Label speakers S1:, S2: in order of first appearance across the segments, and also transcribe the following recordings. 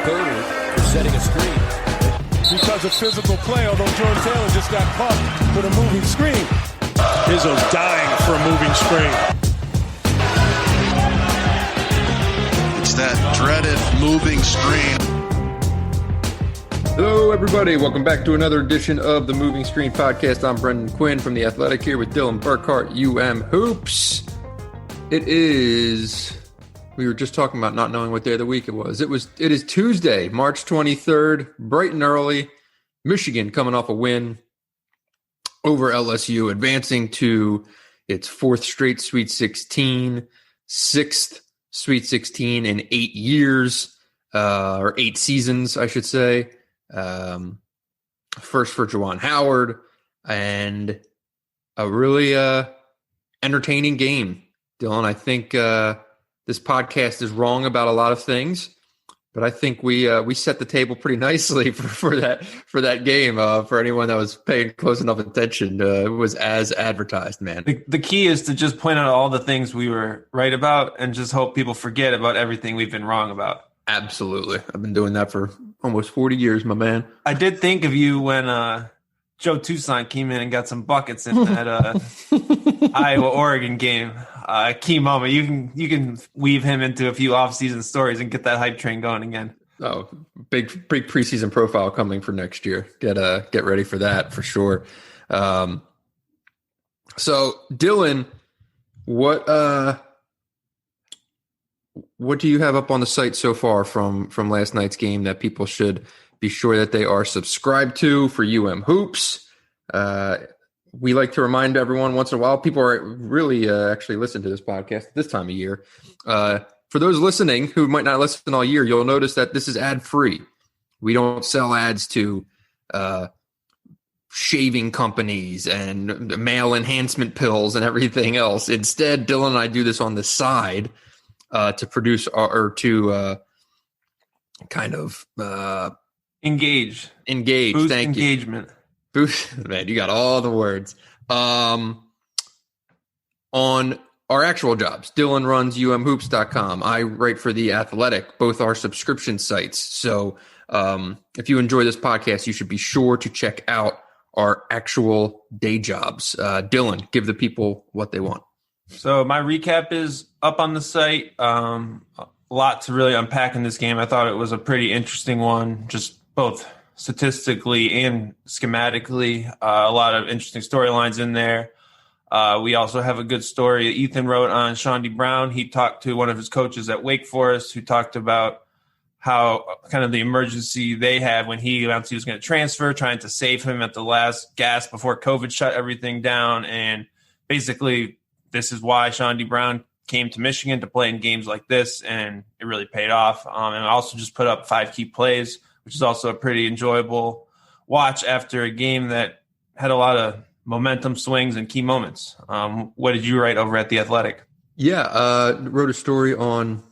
S1: third for setting a screen.
S2: Because of physical play, although Jordan Taylor just got caught with a moving screen. Izzo's dying for a moving screen.
S3: It's that dreaded moving screen.
S4: Hello, everybody. Welcome back to another edition of the Moving Screen Podcast. I'm Brendan Quinn from The Athletic here with Dylan Burkhart, Hoops. It is... We were just talking about not knowing what day of the week it was. It is Tuesday, March 23rd, bright and early. Michigan coming off a win over LSU, advancing to its fourth straight Sweet 16, sixth Sweet 16 in 8 years, or 8 seasons, I should say. First for Juwan Howard, and a really entertaining game. Dylan, I think this podcast is wrong about a lot of things, but I think we set the table pretty nicely for that game. For anyone that was paying close enough attention, it was as advertised, man.
S5: The key is to just point out all the things we were right about and just hope people forget about everything we've been wrong about.
S4: Absolutely. I've been doing that for almost 40 years, my man.
S5: I did think of you when Joe Toussaint came in and got some buckets in that Iowa-Oregon game. Key moment. You can weave him into a few off-season stories and get that hype train going again.
S4: Oh, big preseason profile coming for next year. Get ready for that for sure. So, Dylan, what do you have up on the site so far from last night's game that people should be sure that they are subscribed to for Hoops? We like to remind everyone once in a while, people are really actually listen to this podcast at this time of year. For those listening who might not listen all year, you'll notice that this is ad-free. We don't sell ads to shaving companies and male enhancement pills and everything else. Instead, Dylan and I do this on the side to produce or to kind of
S5: engage.
S4: Boost thank
S5: engagement.
S4: You. Boost, man, you got all the words. On our actual jobs, Dylan runs umhoops.com. I write for The Athletic, both our subscription sites. So if you enjoy this podcast, you should be sure to check out our actual day jobs. Dylan, give the people what they want.
S5: So my recap is up on the site. A lot to really unpack in this game. I thought it was a pretty interesting one, just both statistically and schematically. A lot of interesting storylines in there. We also have a good story Ethan wrote on Shawnee Brown. He talked to one of his coaches at Wake Forest who talked about how kind of the emergency they had when he announced he was going to transfer, trying to save him at the last gasp before COVID shut everything down. And basically, this is why Shawnee Brown came to Michigan to play in games like this, and it really paid off. And I also just put up 5 key plays, which is also a pretty enjoyable watch after a game that had a lot of momentum swings and key moments. What did you write over at The Athletic?
S4: Yeah, wrote a story on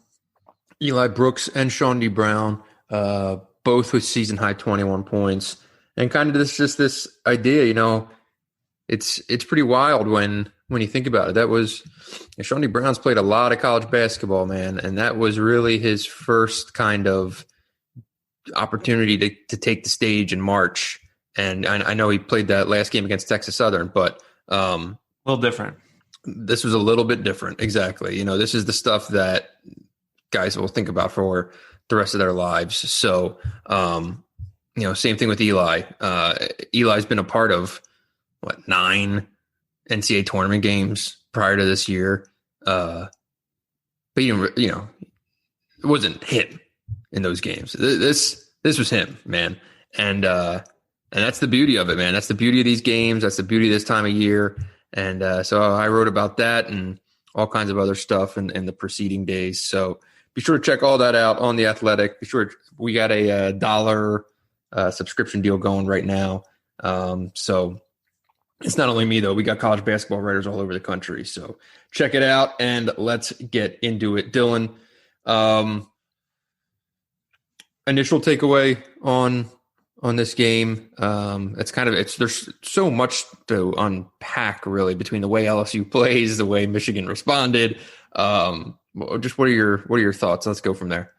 S4: Eli Brooks and Shawnee Brown, both with season-high 21 points. And kind of this idea, it's pretty wild when you think about it. That was Shawnee Brown's played a lot of college basketball, man, and that was really his first kind of opportunity to take the stage in March. And I know he played that last game against Texas Southern, but
S5: a little different.
S4: This was a little bit different. Exactly. This is the stuff that guys will think about for the rest of their lives. So, same thing with Eli. Eli's been a part of 9 NCAA tournament games prior to this year. But it wasn't him in those games. This was him, man. And that's the beauty of it, man. That's the beauty of these games. That's the beauty of this time of year. And so I wrote about that and all kinds of other stuff in the preceding days. So be sure to check all that out on The Athletic. Be sure we got a $1 subscription deal going right now. So it's not only me, though. We got college basketball writers all over the country. So check it out, and let's get into it. Dylan, initial takeaway on this game. There's so much to unpack, really, between the way LSU plays, the way Michigan responded. Just what are your thoughts? Let's go from there.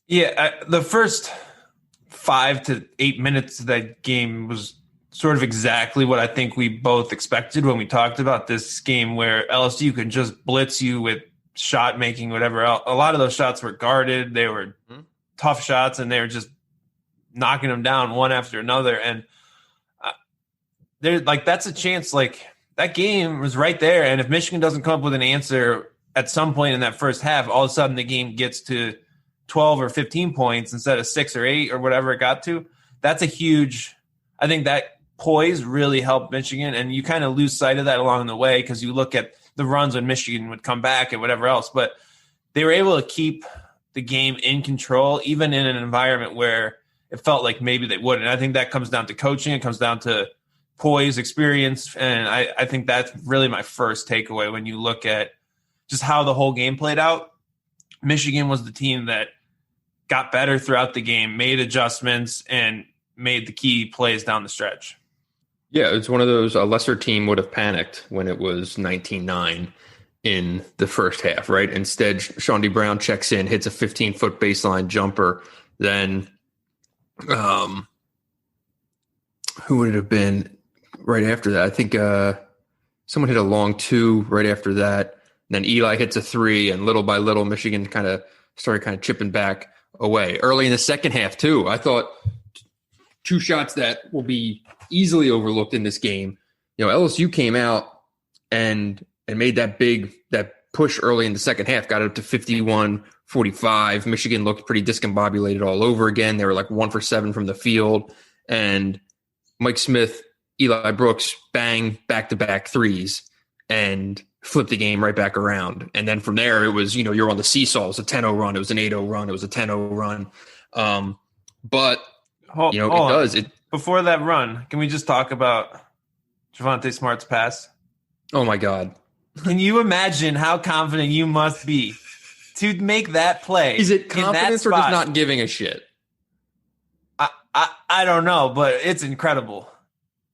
S5: Yeah, the first 5 to 8 minutes of that game was sort of exactly what I think we both expected when we talked about this game, where LSU could just blitz you with shot making, whatever else. A lot of those shots were guarded. They were tough shots, and they were just knocking them down one after another. And they're like, that's a chance. Like, that game was right there. And if Michigan doesn't come up with an answer at some point in that first half, all of a sudden the game gets to 12 or 15 points instead of 6 or 8 or whatever it got to. That's a huge, I think that poise really helped Michigan. And you kind of lose sight of that along the way because you look at the runs when Michigan would come back and whatever else. But they were able to keep the game in control, even in an environment where it felt like maybe they wouldn't. I think that comes down to coaching. It comes down to poise, experience. And I think that's really my first takeaway when you look at just how the whole game played out. Michigan was the team that got better throughout the game, made adjustments, and made the key plays down the stretch.
S4: Yeah, it's one of those, a lesser team would have panicked when it was 19-9 in the first half, right? Instead, Sean D. Brown checks in, hits a 15-foot baseline jumper. Then who would it have been right after that? I think someone hit a long 2 right after that. And then Eli hits a 3, and little by little, Michigan started chipping back away. Early in the second half, too, I thought 2 shots that will be easily overlooked in this game. LSU came out and made that push early in the second half, got it up to 51-45. Michigan looked pretty discombobulated all over again. They were like 1 for 7 from the field. And Mike Smith, Eli Brooks, bang, back-to-back threes and flipped the game right back around. And then from there, it was, you're on the seesaw. It was a 10-0 run. It was an 8-0 run. It was a 10-0 run. But, it does.
S5: Before that run, can we just talk about Javonte Smart's pass?
S4: Oh, my God.
S5: Can you imagine how confident you must be to make that play?
S4: Is it confidence or just not giving a shit?
S5: I don't know, but it's incredible.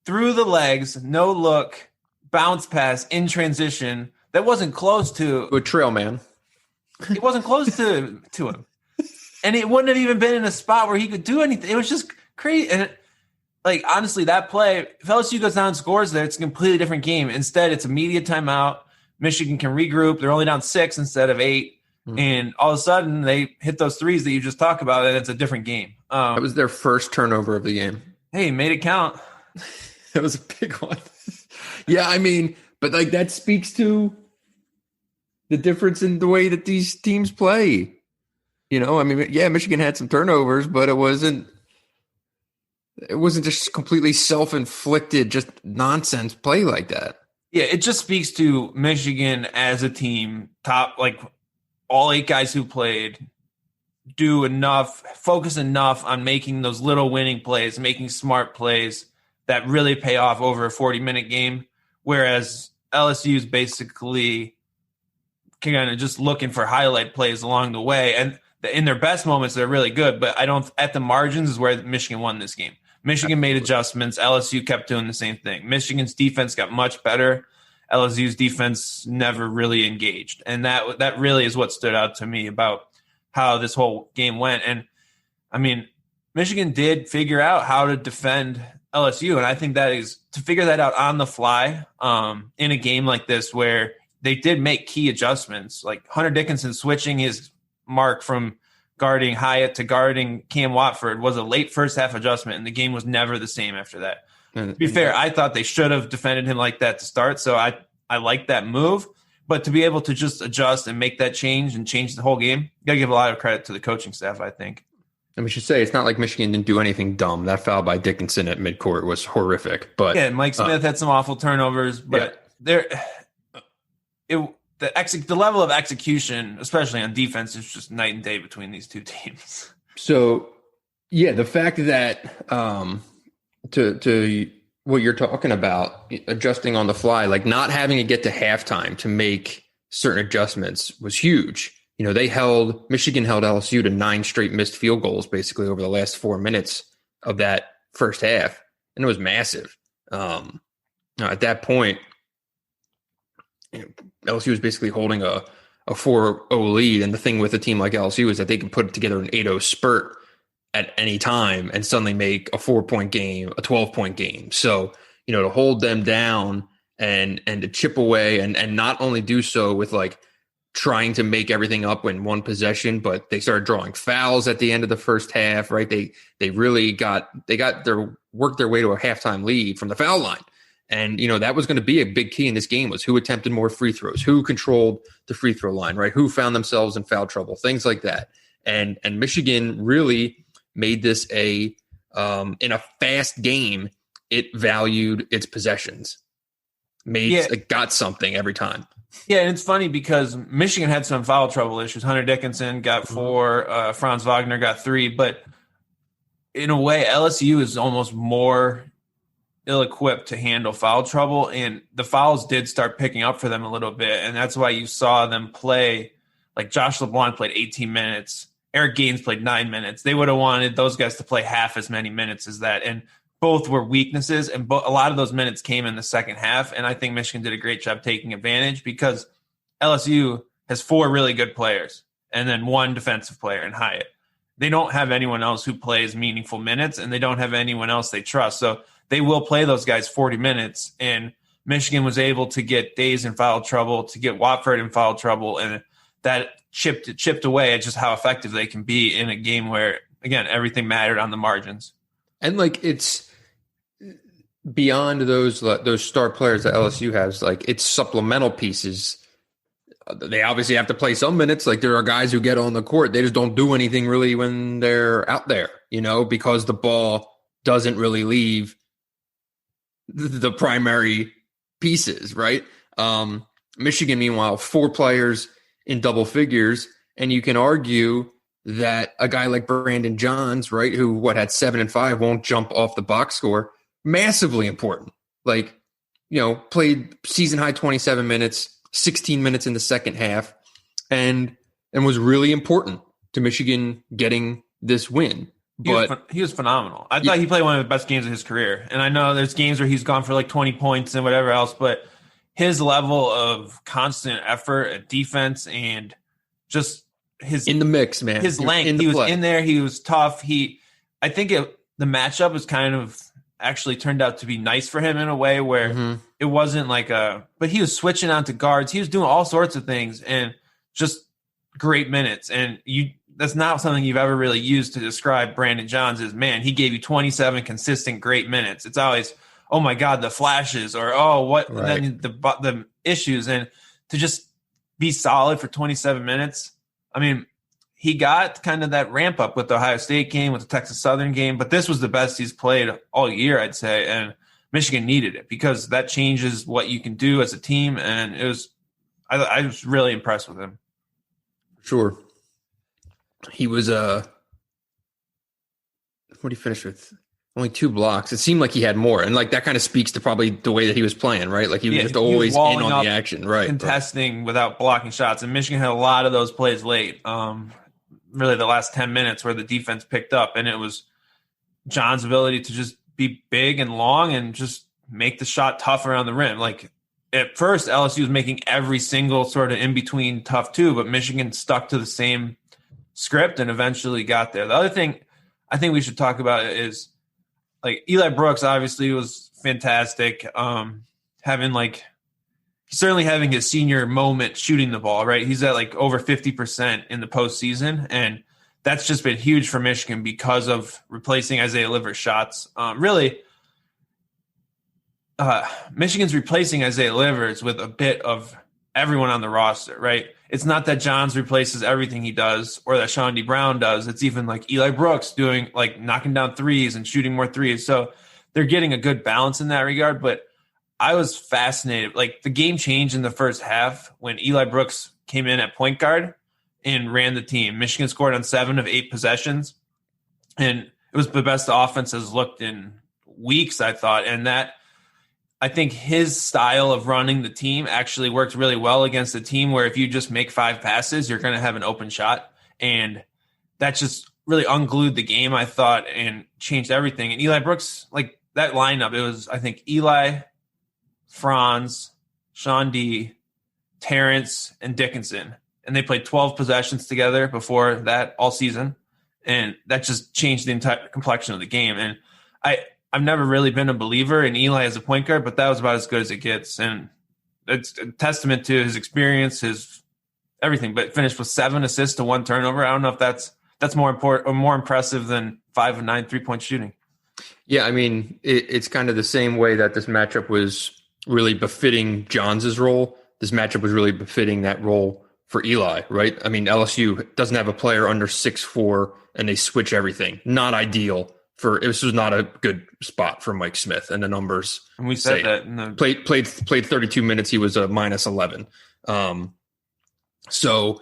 S5: Through the legs, no look, bounce pass in transition. That wasn't close to
S4: a trail man.
S5: It wasn't close to him. And it wouldn't have even been in a spot where he could do anything. It was just crazy. And honestly, that play, if LSU goes down and scores there, it's a completely different game. Instead, it's a media timeout. Michigan can regroup. They're only down 6 instead of 8. And all of a sudden, they hit those threes that you just talked about, and it's a different game.
S4: That was their first turnover of the game.
S5: Hey, made it count.
S4: That was a big one. Yeah, but that speaks to the difference in the way that these teams play. Michigan had some turnovers, but it wasn't just completely self-inflicted, just nonsense play like that.
S5: Yeah, it just speaks to Michigan as a team, all 8 guys who played focus enough on making those little winning plays, making smart plays that really pay off over a 40-minute game, whereas LSU is basically kind of just looking for highlight plays along the way. And in their best moments, they're really good, but at the margins is where Michigan won this game. Michigan made adjustments. LSU kept doing the same thing. Michigan's defense got much better. LSU's defense never really engaged. And that really is what stood out to me about how this whole game went. And, Michigan did figure out how to defend LSU, and I think that is to figure that out on the fly in a game like this where they did make key adjustments, like Hunter Dickinson switching his mark from guarding Hyatt to guarding Cam Watford was a late first half adjustment, and the game was never the same after that. To be fair, I thought they should have defended him like that to start, so I like that move. But to be able to just adjust and make that change and change the whole game, you got to give a lot of credit to the coaching staff, I think.
S4: And we should say it's not like Michigan didn't do anything dumb. That foul by Dickinson at midcourt was horrific. But
S5: yeah, Mike Smith had some awful turnovers, but the level of execution, especially on defense, is just night and day between these two teams.
S4: So, yeah, the fact that to what you're talking about, adjusting on the fly, like not having to get to halftime to make certain adjustments was huge. Michigan held LSU to 9 straight missed field goals basically over the last 4 minutes of that first half. And it was massive. At that point, LSU was basically holding a a 4-0 lead. And the thing with a team like LSU is that they can put together an 8-0 spurt at any time and suddenly make a 4-point game, a 12-point game. So, to hold them down and to chip away and not only do so with like trying to make everything up in one possession, but they started drawing fouls at the end of the first half, right? They really worked their way to a halftime lead from the foul line. And, that was going to be a big key in this game, was who attempted more free throws, who controlled the free throw line, right? Who found themselves in foul trouble, things like that. And Michigan really made this in a fast game, it valued its possessions, got something every time.
S5: Yeah, and it's funny because Michigan had some foul trouble issues. Hunter Dickinson got 4, Franz Wagner got 3, but in a way, LSU is almost more ill-equipped to handle foul trouble, and the fouls did start picking up for them a little bit, and that's why you saw them play. Like Josh LeBlanc played 18 minutes. Eric Gaines played 9 minutes. They would have wanted those guys to play half as many minutes as that, and both were weaknesses, and a lot of those minutes came in the second half, and I think Michigan did a great job taking advantage because LSU has 4 really good players and then 1 defensive player in Hyatt. They don't have anyone else who plays meaningful minutes, and they don't have anyone else they trust. So they will play those guys 40 minutes, and Michigan was able to get Days in foul trouble, to get Watford in foul trouble, and that chipped away at just how effective they can be in a game where, again, everything mattered on the margins.
S4: And like it's beyond those star players that LSU has, like it's supplemental pieces. They obviously have to play some minutes. Like there are guys who get on the court, they just don't do anything really when they're out there, because the ball doesn't really leave the primary pieces, right? Michigan, meanwhile, 4 players in double figures, and you can argue that a guy like Brandon Johns, right, who had 7 and 5, won't jump off the box score, massively important. Like, played season high 27 minutes, 16 minutes in the second half, and was really important to Michigan getting this win. But
S5: he was phenomenal. I thought he played one of the best games of his career. And I know there's games where he's gone for like 20 points and whatever else, but his level of constant effort at defense and just his
S4: in the mix, man.
S5: His length. He was in there. He was tough. I think the matchup was kind of actually turned out to be nice for him in a way where it wasn't like but he was switching on to guards. He was doing all sorts of things and just great minutes. And that's not something you've ever really used to describe Brandon Johns as, man, he gave you 27 consistent great minutes. It's always, oh my God, the flashes, or what, right. Then the issues, and to just be solid for 27 minutes. I mean, he got kind of that ramp up with the Ohio State game, with the Texas Southern game, but this was the best he's played all year, I'd say, and Michigan needed it because that changes what you can do as a team, and I was really impressed with him.
S4: Sure. He was what did he finish with? Only 2 blocks. It seemed like he had more, and like that kind of speaks to probably the way that he was playing, right? Like he was just always in on the action, right?
S5: Contesting without blocking shots, and Michigan had a lot of those plays late. Really, the last 10 minutes where the defense picked up, and it was John's ability to just be big and long and just make the shot tough around the rim. Like at first, LSU was making every single sort of in between tough too, but Michigan stuck to the same script and eventually got there. The other thing I think we should talk about is, like, Eli Brooks obviously was fantastic. He's certainly having his senior moment shooting the ball, right? He's at like over 50% in the postseason, and that's just been huge for Michigan because of replacing Isaiah Livers' shots. Michigan's replacing Isaiah Livers with a bit of everyone on the roster, right? It's not that Johns replaces everything he does or that Sean D. Brown does. It's even like Eli Brooks doing, like, knocking down threes and shooting more threes. So they're getting a good balance in that regard. But I was fascinated. Like, the game changed in the first half when Eli Brooks came in at point guard and ran the team. Michigan scored on 7 of 8 possessions, and it was the best the offense has looked in weeks, I thought. And that, I think his style of running the team actually worked really well against a team where if you just make 5 passes, you're going to have an open shot. And that just really unglued the game, I thought, and changed everything. And Eli Brooks, like, that lineup, it was, I think, Eli, Franz, Sean D., Terrence, and Dickinson. and they played 12 possessions together before that all season. And that just changed the entire complexion of the game. And I've never really been a believer in Eli as a point guard, but that was about as good as it gets. And it's a testament to his experience, his everything, but finished with 7 assists to 1 turnover. I don't know if that's more important or more impressive than 5 of 9 3-point shooting.
S4: Yeah, I mean, it's kind of the same way that this matchup was really befitting Johns' role. This matchup was really befitting that role for Eli, right? I mean, LSU doesn't have a player under 6'4", and they switch everything. Not ideal this was not a good spot for Mike Smith, and the numbers.
S5: And we said that
S4: played 32 minutes. He was a minus 11. So,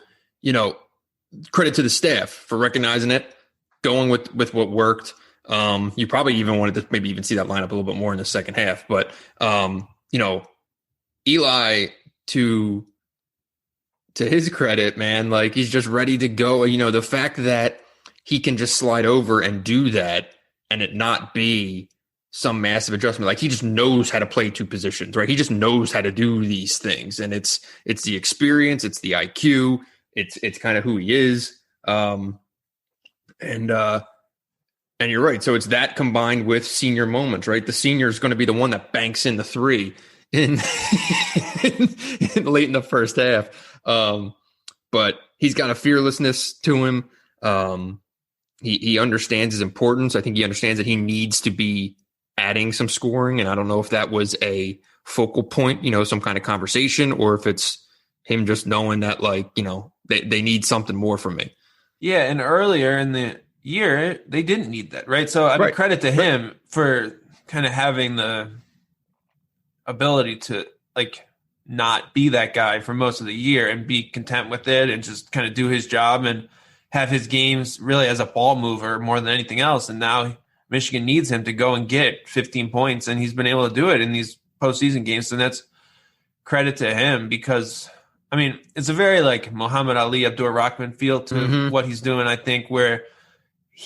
S4: credit to the staff for recognizing it, going with what worked. You probably even wanted to maybe even see that lineup a little bit more in the second half, but Eli, to his credit, man, like he's just ready to go. The fact that he can just slide over and do that and it not be some massive adjustment, like he just knows how to play 2 positions, right? He just knows how to do these things, and it's the experience, it's the IQ, it's kind of who he is, and you're right. So it's that combined with senior moments, right? The senior is going to be the one that banks in the 3 in late in the first half. But he's got a fearlessness to him. He understands his importance. I think he understands that he needs to be adding some scoring. And I don't know if that was a focal point, some kind of conversation, or if it's him just knowing that, like, they need something more from me.
S5: Yeah. And earlier in the year, they didn't need that, right? So I mean, credit to him for kind of having the ability to, like, not be that guy for most of the year and be content with it and just kind of do his job and have his games really as a ball mover more than anything else. And now Michigan needs him to go and get 15 points, and he's been able to do it in these postseason games. And that's credit to him, because, I mean, it's a very like Muhammad Ali, Abdur-Rahman feel to what he's doing, I think, where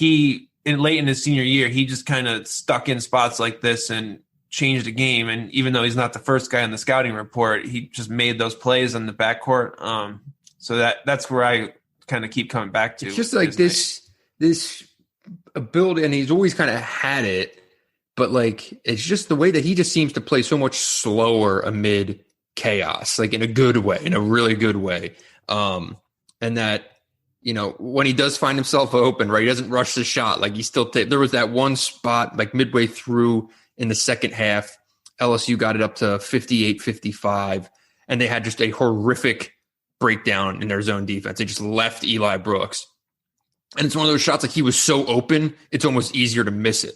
S5: late in his senior year, he just kind of stuck in spots like this and changed the game. And even though he's not the first guy on the scouting report, he just made those plays on the backcourt. So that's where I kind of keep coming back to.
S4: It's just like this ability, and he's always kind of had it, but like it's just the way that he just seems to play so much slower amid chaos, like in a good way, in a really good way. And that, when he does find himself open, right, he doesn't rush the shot. Like there was that one spot like midway through in the second half, LSU got it up to 58-55, and they had just a horrific breakdown in their zone defense. They just left Eli Brooks. And it's one of those shots, like he was so open, it's almost easier to miss it.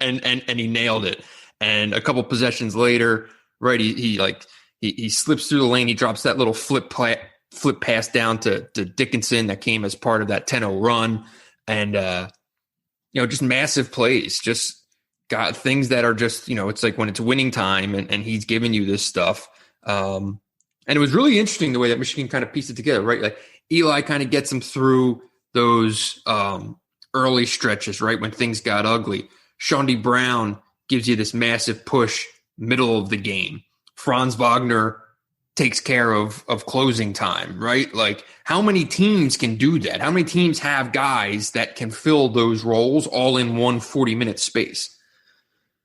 S4: and he nailed it. And a couple possessions later, right, he slips through the lane. He drops that little flip pass down to Dickinson that came as part of that 10-0 run. And, just massive plays, just got things that are just, it's like when it's winning time and he's giving you this stuff. And it was really interesting the way that Michigan kind of pieced it together, right? Like Eli kind of gets him through those early stretches, right, when things got ugly. Shawnee Brown gives you this massive push middle of the game. Franz Wagner takes care of closing time, right? Like how many teams can do that? How many teams have guys that can fill those roles all in one 40-minute space?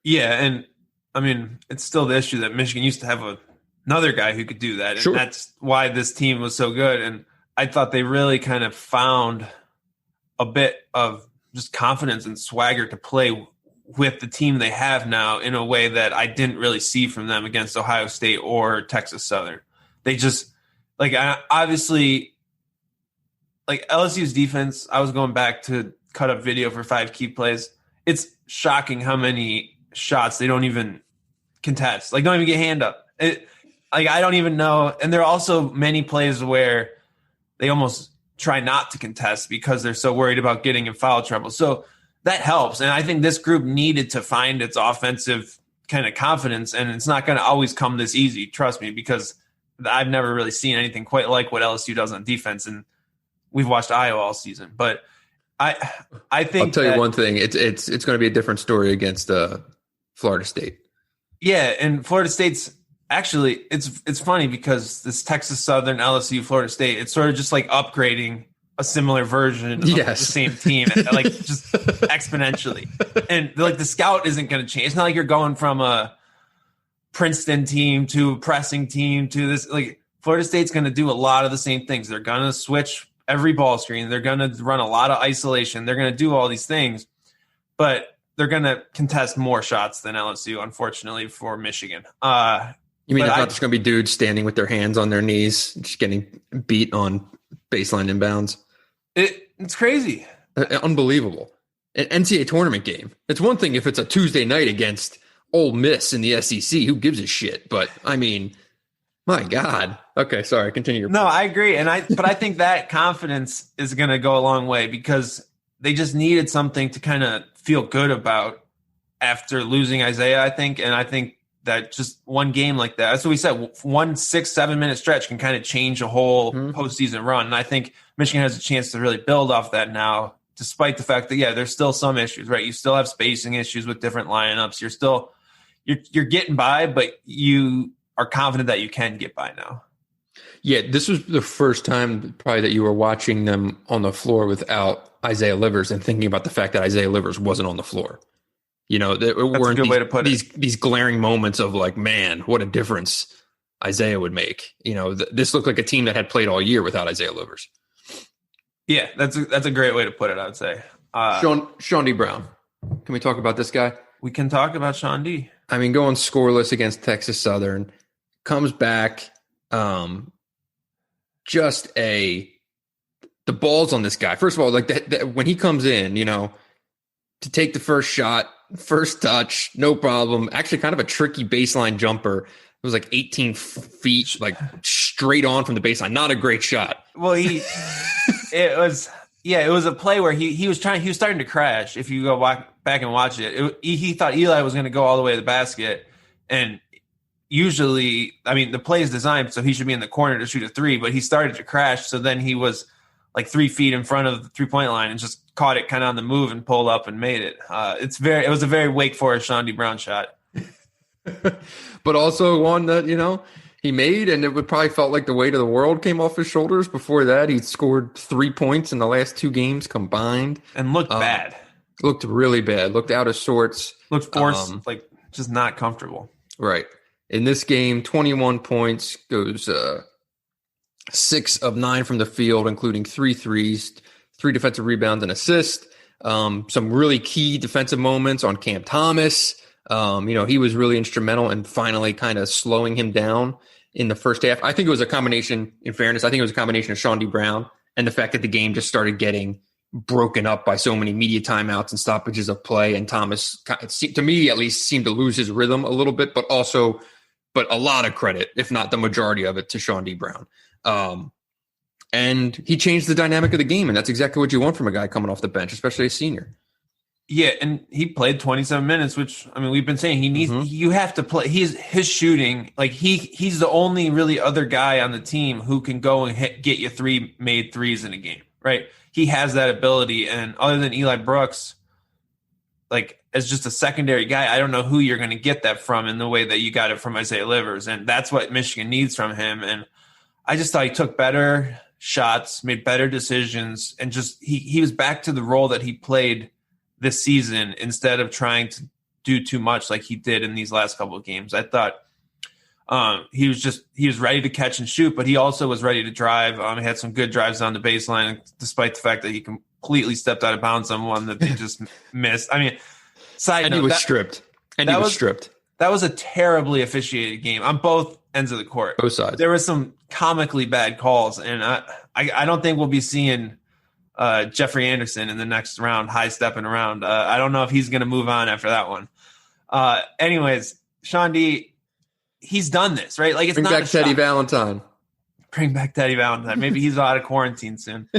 S4: Yeah,
S5: and I mean, it's still the issue that Michigan used to have another guy who could do that. And that's why this team was so good. And I thought they really kind of found a bit of just confidence and swagger to play with the team they have now in a way that I didn't really see from them against Ohio State or Texas Southern. They just, like, obviously, like LSU's defense, I was going back to cut up video for 5 key plays. It's shocking how many shots they don't even contest, like don't even get hand up. I don't even know. And there are also many plays where they almost try not to contest because they're so worried about getting in foul trouble. So that helps. And I think this group needed to find its offensive kind of confidence. And it's not going to always come this easy, trust me, because I've never really seen anything quite like what LSU does on defense. And we've watched Iowa all season. But I think
S4: I'll tell you one thing. It's going to be a different story against Florida State.
S5: Yeah, and Florida State's Actually, it's funny because this Texas Southern, LSU, Florida State, it's sort of just like upgrading a similar version of the same team, like just exponentially. And like the scout isn't going to change. It's not like you're going from a Princeton team to a pressing team to this. Like Florida State's going to do a lot of the same things. They're going to switch every ball screen. They're going to run a lot of isolation. They're going to do all these things, but they're going to contest more shots than LSU, unfortunately, for Michigan.
S4: You mean it's not just going to be dudes standing with their hands on their knees, just getting beat on baseline inbounds?
S5: It's crazy.
S4: Unbelievable. An NCAA tournament game. It's one thing if it's a Tuesday night against Ole Miss in the SEC. Who gives a shit? But, I mean, my God. Okay, sorry. Continue your point.
S5: No, I agree. But I think that confidence is going to go a long way because they just needed something to kind of feel good about after losing Isaiah, I think. And I think that just one game like that, that's what we said, 1 6-7 minute stretch can kind of change a whole postseason run. And I think Michigan has a chance to really build off that now, despite the fact that, there's still some issues, right? You still have spacing issues with different lineups. You're getting by, but you are confident that you can get by now.
S4: Yeah, this was the first time probably that you were watching them on the floor without Isaiah Livers and thinking about the fact that Isaiah Livers wasn't on the floor. There weren't
S5: a good way to put it.
S4: These glaring moments of like, man, what a difference Isaiah would make. This looked like a team that had played all year without Isaiah Livers.
S5: Yeah, that's a great way to put it, I would say.
S4: Sean D. Brown. Can we talk about this guy?
S5: We can talk about Sean D.
S4: I mean, going scoreless against Texas Southern, comes back, the balls on this guy. First of all, like that when he comes in, to take the first shot, first touch, no problem. Actually, kind of a tricky baseline jumper. It was like 18 feet, like straight on from the baseline. Not a great shot.
S5: Well, it was a play where he was starting to crash. If you go back and watch it, he thought Eli was going to go all the way to the basket. And usually, I mean, the play is designed so he should be in the corner to shoot a three, but he started to crash. So then he was like 3 feet in front of the 3-point line and just caught it kind of on the move and pulled up and made it. It was a very Wake Forest Sean D. Brown shot.
S4: But also one that, he made, and it would probably felt like the weight of the world came off his shoulders. Before that, he'd scored 3 points in the last 2 games combined.
S5: And looked bad.
S4: Looked really bad. Looked out of sorts.
S5: Looked forced, just not comfortable.
S4: Right. In this game, 21 points, goes 6 of 9 from the field, including 3 threes, 3 defensive rebounds and assists. Some really key defensive moments on Cam Thomas. He was really instrumental in finally kind of slowing him down in the first half. I think it was a combination, in fairness, of Sean D. Brown and the fact that the game just started getting broken up by so many media timeouts and stoppages of play. And Thomas, to me at least, seemed to lose his rhythm a little bit, but a lot of credit, if not the majority of it, to Sean D. Brown. And he changed the dynamic of the game, and that's exactly what you want from a guy coming off the bench, especially a senior.
S5: Yeah, and he played 27 minutes, which, I mean, we've been saying he needs. You have to play. His shooting, like he's the only really other guy on the team who can go and get you 3 made threes in a game, right? He has that ability, and other than Eli Brooks, like as just a secondary guy, I don't know who you're going to get that from in the way that you got it from Isaiah Livers, and that's what Michigan needs from him. And I just thought he took better shots, made better decisions, and just he was back to the role that he played this season instead of trying to do too much like he did in these last couple of games. I thought he was ready to catch and shoot, but he also was ready to drive. He had some good drives on the baseline, despite the fact that he completely stepped out of bounds on one that they just missed. I mean, side note,
S4: he was stripped.
S5: That was a terribly officiated game on both ends of the court.
S4: Both sides.
S5: There were some comically bad calls, and I don't think we'll be seeing Jeffrey Anderson in the next round, high stepping around. I don't know if he's going to move on after that one. Anyways, Sean D, he's done this, right? Like, it's
S4: Bring
S5: not
S4: back Teddy Valentine.
S5: Bring back Teddy Valentine. Maybe he's out of quarantine soon.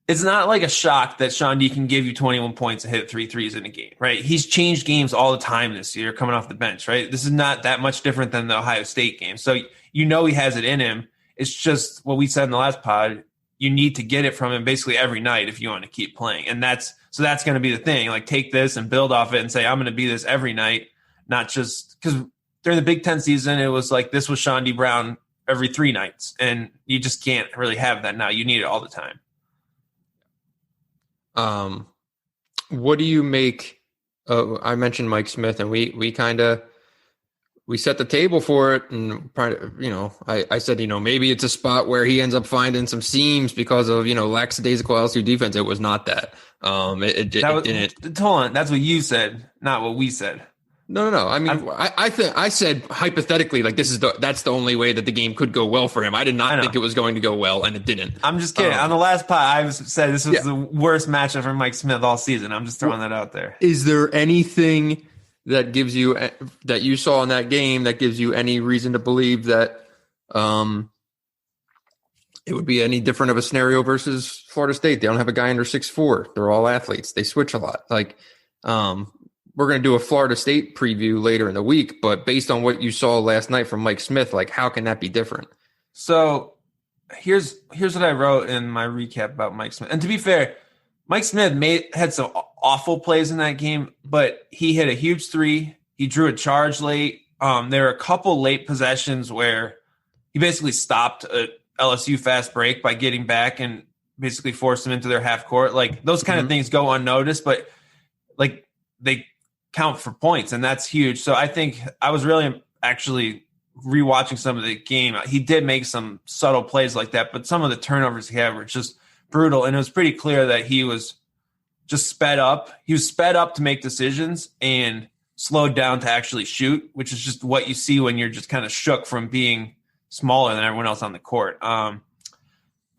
S5: It's not like a shock that Sean D can give you 21 points and hit 3 threes in a game, right? He's changed games all the time this year coming off the bench, right? This is not that much different than the Ohio State game. So he has it in him. It's just what we said in the last pod. You need to get it from him basically every night if you want to keep playing. And that's going to be the thing. Like, take this and build off it and say, I'm going to be this every night, not just because during the Big Ten season, it was like this was Sean D. Brown every 3 nights, and you just can't really have that now. You need it all the time.
S4: What do you make? I mentioned Mike Smith, and we set the table for it, and I said, maybe it's a spot where he ends up finding some seams because of lackadaisical LSU defense. It was not that.
S5: Hold on, that's what you said, not what we said.
S4: No. I mean, I said hypothetically, like that's the only way that the game could go well for him. I did not think it was going to go well, and it didn't.
S5: I'm just kidding. On the last pod, I said this was the worst matchup for Mike Smith all season. I'm just throwing that out there.
S4: Is there anything that gives you that you saw in that game that gives you any reason to believe that it would be any different of a scenario versus Florida State? They don't have a guy under 6'4". They're all athletes. They switch a lot. We're going to do a Florida State preview later in the week, but based on what you saw last night from Mike Smith, how can that be different?
S5: So here's what I wrote in my recap about Mike Smith. And to be fair, Mike Smith had some awful plays in that game, but he hit a huge 3. He drew a charge late. There were a couple late possessions where he basically stopped a LSU fast break by getting back and basically forced them into their half court. Those kind of things go unnoticed, but they count for points, and that's huge. So I think I was really actually rewatching some of the game. He did make some subtle plays like that, but some of the turnovers he had were just brutal, and it was pretty clear that he was just sped up. He was sped up to make decisions and slowed down to actually shoot, which is just what you see when you're just kind of shook from being smaller than everyone else on the court. I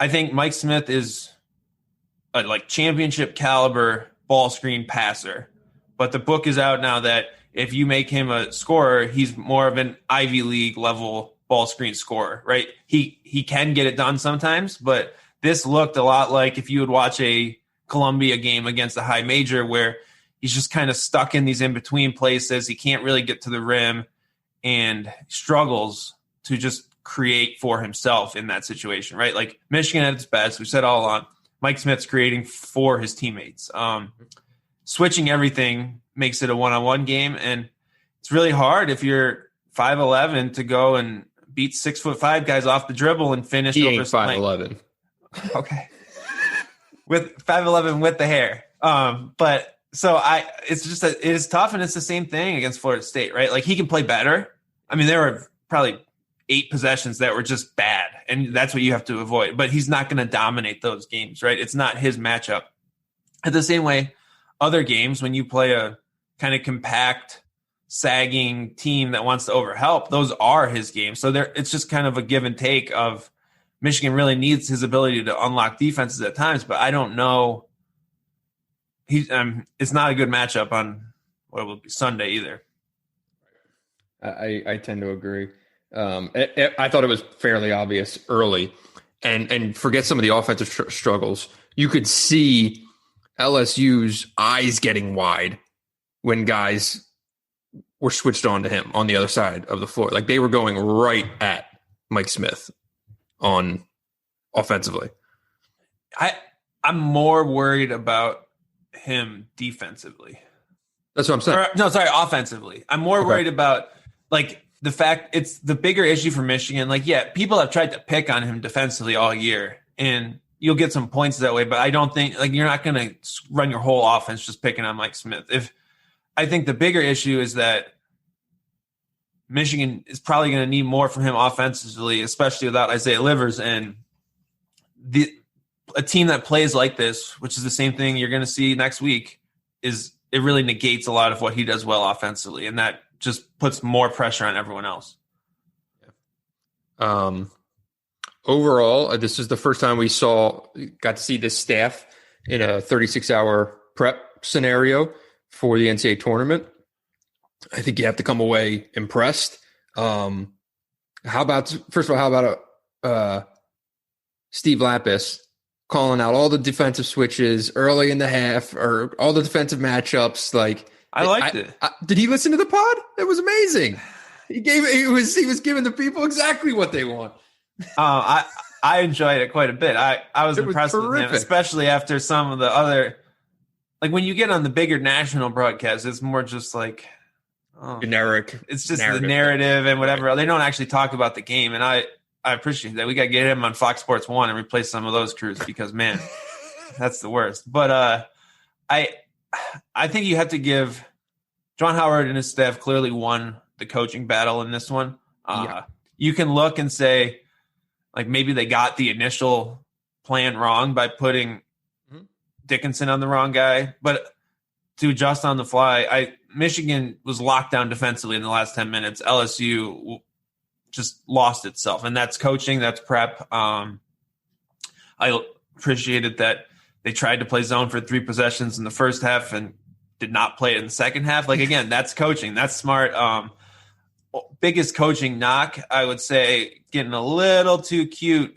S5: think Mike Smith is a championship caliber ball screen passer. But the book is out now that if you make him a scorer, he's more of an Ivy League level ball screen scorer, right? He can get it done sometimes, but this looked a lot like if you would watch a Columbia game against a high major where he's just kind of stuck in these in-between places. He can't really get to the rim and struggles to just create for himself in that situation, right? Like Michigan at its best, we said all along, Mike Smith's creating for his teammates. Switching everything makes it a one-on-one game, and it's really hard if you're 5'11" to go and beat 6'5" guys off the dribble and finish.
S4: He ain't 5'11".
S5: Okay, with 5'11" with the hair. But so it's just it is tough, and it's the same thing against Florida State, right? He can play better. I mean, there were probably 8 possessions that were just bad, and that's what you have to avoid. But he's not going to dominate those games, right? It's not his matchup. At the same way, other games, when you play a kind of compact, sagging team that wants to overhelp, those are his games. So it's just kind of a give and take of Michigan really needs his ability to unlock defenses at times, but I don't know. It's not a good matchup on what will be Sunday either.
S4: I tend to agree. I thought it was fairly obvious early, and forget some of the offensive struggles. You could see LSU's eyes getting wide when guys were switched on to him on the other side of the floor. They were going right at Mike Smith on offensively.
S5: I'm more worried about him defensively.
S4: That's what I'm saying.
S5: Offensively. I'm more worried about the fact it's the bigger issue for Michigan. People have tried to pick on him defensively all year, and you'll get some points that way, but I don't think you're not going to run your whole offense just picking on Mike Smith. I think the bigger issue is that Michigan is probably going to need more from him offensively, especially without Isaiah Livers, and a team that plays like this, which is the same thing you're going to see next week, it really negates a lot of what he does well offensively, and that just puts more pressure on everyone else.
S4: Overall, this is the first time we got to see this staff in a 36-hour prep scenario for the NCAA tournament. I think you have to come away impressed. How about Steve Lapis calling out all the defensive switches early in the half, or all the defensive matchups?
S5: I liked it.
S4: Did he listen to the pod? It was amazing. He was giving the people exactly what they want.
S5: I enjoyed it quite a bit. I was impressed with him, especially after some of the other, when you get on the bigger national broadcasts, it's more just
S4: generic.
S5: It's just the narrative and whatever. Right. They don't actually talk about the game, and I appreciate that. We got to get him on Fox Sports 1 and replace some of those crews because, man, that's the worst. But I think you have to give John Howard and his staff clearly won the coaching battle in this one. You can look and say, like, maybe they got the initial plan wrong by putting Dickinson on the wrong guy, but to adjust on the fly, Michigan was locked down defensively in the last 10 minutes. LSU just lost itself, and that's coaching, that's prep. I appreciated that they tried to play zone for 3 possessions in the first half and did not play it in the second half. Like, again, that's coaching. That's smart. Biggest coaching knock, I would say, getting a little too cute,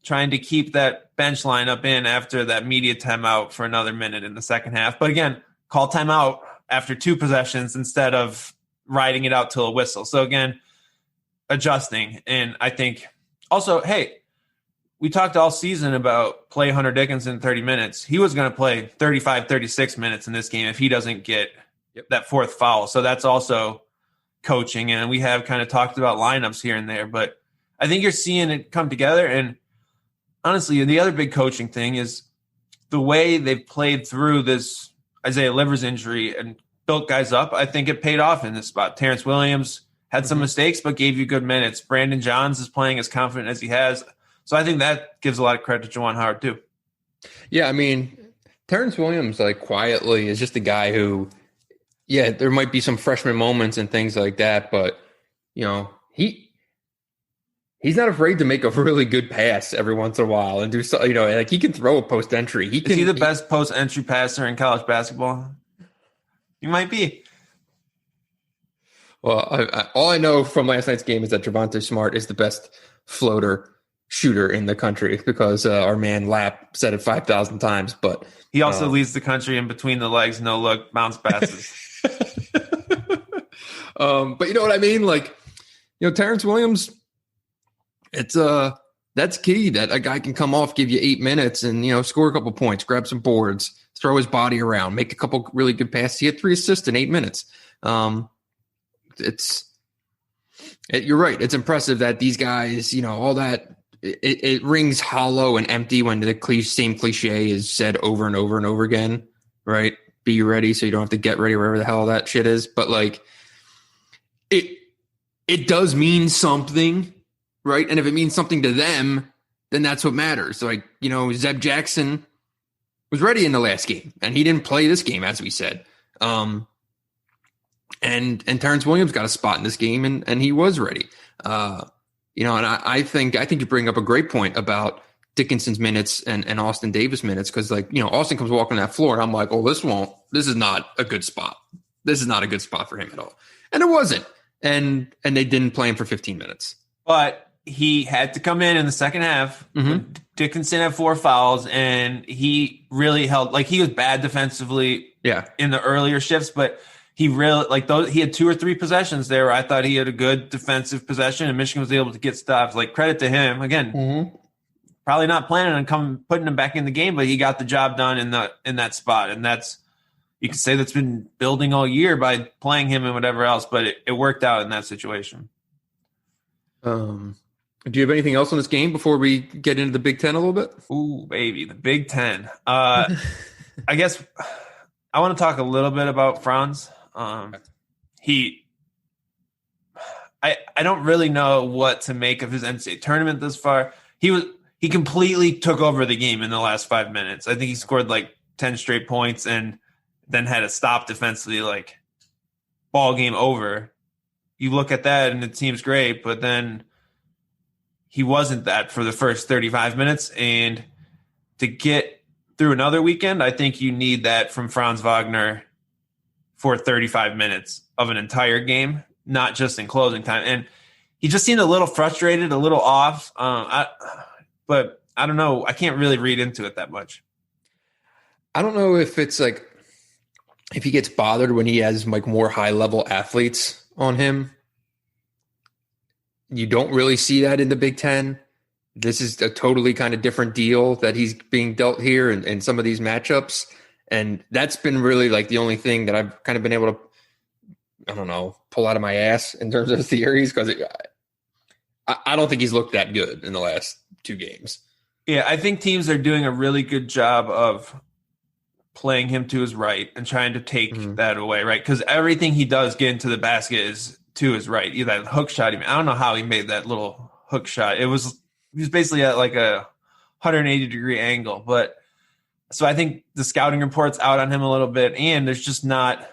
S5: trying to keep that bench lineup in after that media timeout for another minute in the second half. But again, call timeout after 2 possessions instead of riding it out till a whistle. So again, adjusting. And I think also, hey, we talked all season about play Hunter Dickinson 30 minutes. He was going to play 35, 36 minutes in this game if he doesn't get that 4th foul. So that's also coaching. And we have kind of talked about lineups here and there, but I think you're seeing it come together. And honestly, the other big coaching thing is the way they've played through this Isaiah Livers injury and built guys up. I think it paid off in this spot. Terrence Williams had some mistakes, but gave you good minutes. Brandon Johns is playing as confident as he has. So I think that gives a lot of credit to Juwan Howard too.
S4: Yeah, I mean, Terrence Williams, like, quietly is just a guy who, yeah, there might be some freshman moments and things like that, but, you know, he's not afraid to make a really good pass every once in a while and do so, you know, like, he can throw a post entry. Is
S5: he the best post entry passer in college basketball? He might be.
S4: Well, all I know from last night's game is that Javonte Smart is the best floater shooter in the country because our man Lapp said it 5,000 times. But
S5: he also leads the country in between the legs, no look, bounce passes.
S4: But you know what I mean? Like, you know, Terrence Williams, it's that's key, that a guy can come off, give you 8 minutes and, you know, score a couple points, grab some boards, throw his body around, make a couple really good passes. He had 3 assists in 8 minutes. You're right. It's impressive that these guys, you know, all that, it rings hollow and empty when the same cliche is said over and over and over again, right? Be ready so you don't have to get ready, wherever the hell that shit is. But, like, it does mean something, right? And if it means something to them, then that's what matters. Like, you know, Zeb Jackson was ready in the last game, and he didn't play this game, as we said. And Terrence Williams got a spot in this game, and he was ready. You know, and I think you bring up a great point about Dickinson's minutes and Austin Davis minutes, because, like, you know, Austin comes walking that floor, and I'm like, oh, this is not a good spot. This is not a good spot for him at all. And it wasn't. And they didn't play him for 15 minutes.
S5: But he had to come in the second half. Mm-hmm. Dickinson had 4 fouls, and he really held, like, he was bad defensively in the earlier shifts, but he really, like, those, he had 2 or 3 possessions there where I thought he had a good defensive possession, and Michigan was able to get stops. Like, credit to him. Again, probably not planning on putting him back in the game, but he got the job done in that spot. And that's, you could say that's been building all year by playing him and whatever else, but it worked out in that situation.
S4: Do you have anything else on this game before we get into the Big Ten a little bit?
S5: Ooh, baby, the Big Ten. I guess I want to talk a little bit about Franz. I don't really know what to make of his NCAA tournament this far. He completely took over the game in the last 5 minutes. I think he scored like 10 straight points and then had to stop defensively, like, ball game over. You look at that and it seems great, but then he wasn't that for the first 35 minutes. And to get through another weekend, I think you need that from Franz Wagner for 35 minutes of an entire game, not just in closing time. And he just seemed a little frustrated, a little off. But I don't know. I can't really read into it that much.
S4: I don't know if it's like, if he gets bothered when he has, like, more high-level athletes on him. You don't really see that in the Big Ten. This is a totally kind of different deal that he's being dealt here in some of these matchups. And that's been really, like, the only thing that I've kind of been able to I don't know, pull out of my ass in terms of theories because I don't think he's looked that good in the last 2 games.
S5: Yeah, I think teams are doing a really good job of playing him to his right and trying to take that away, right? Because everything he does get into the basket is to his right. Either that hook shot, I don't know how he made that little hook shot. He was basically at like a 180-degree angle. But so I think the scouting report's out on him a little bit, and there's just not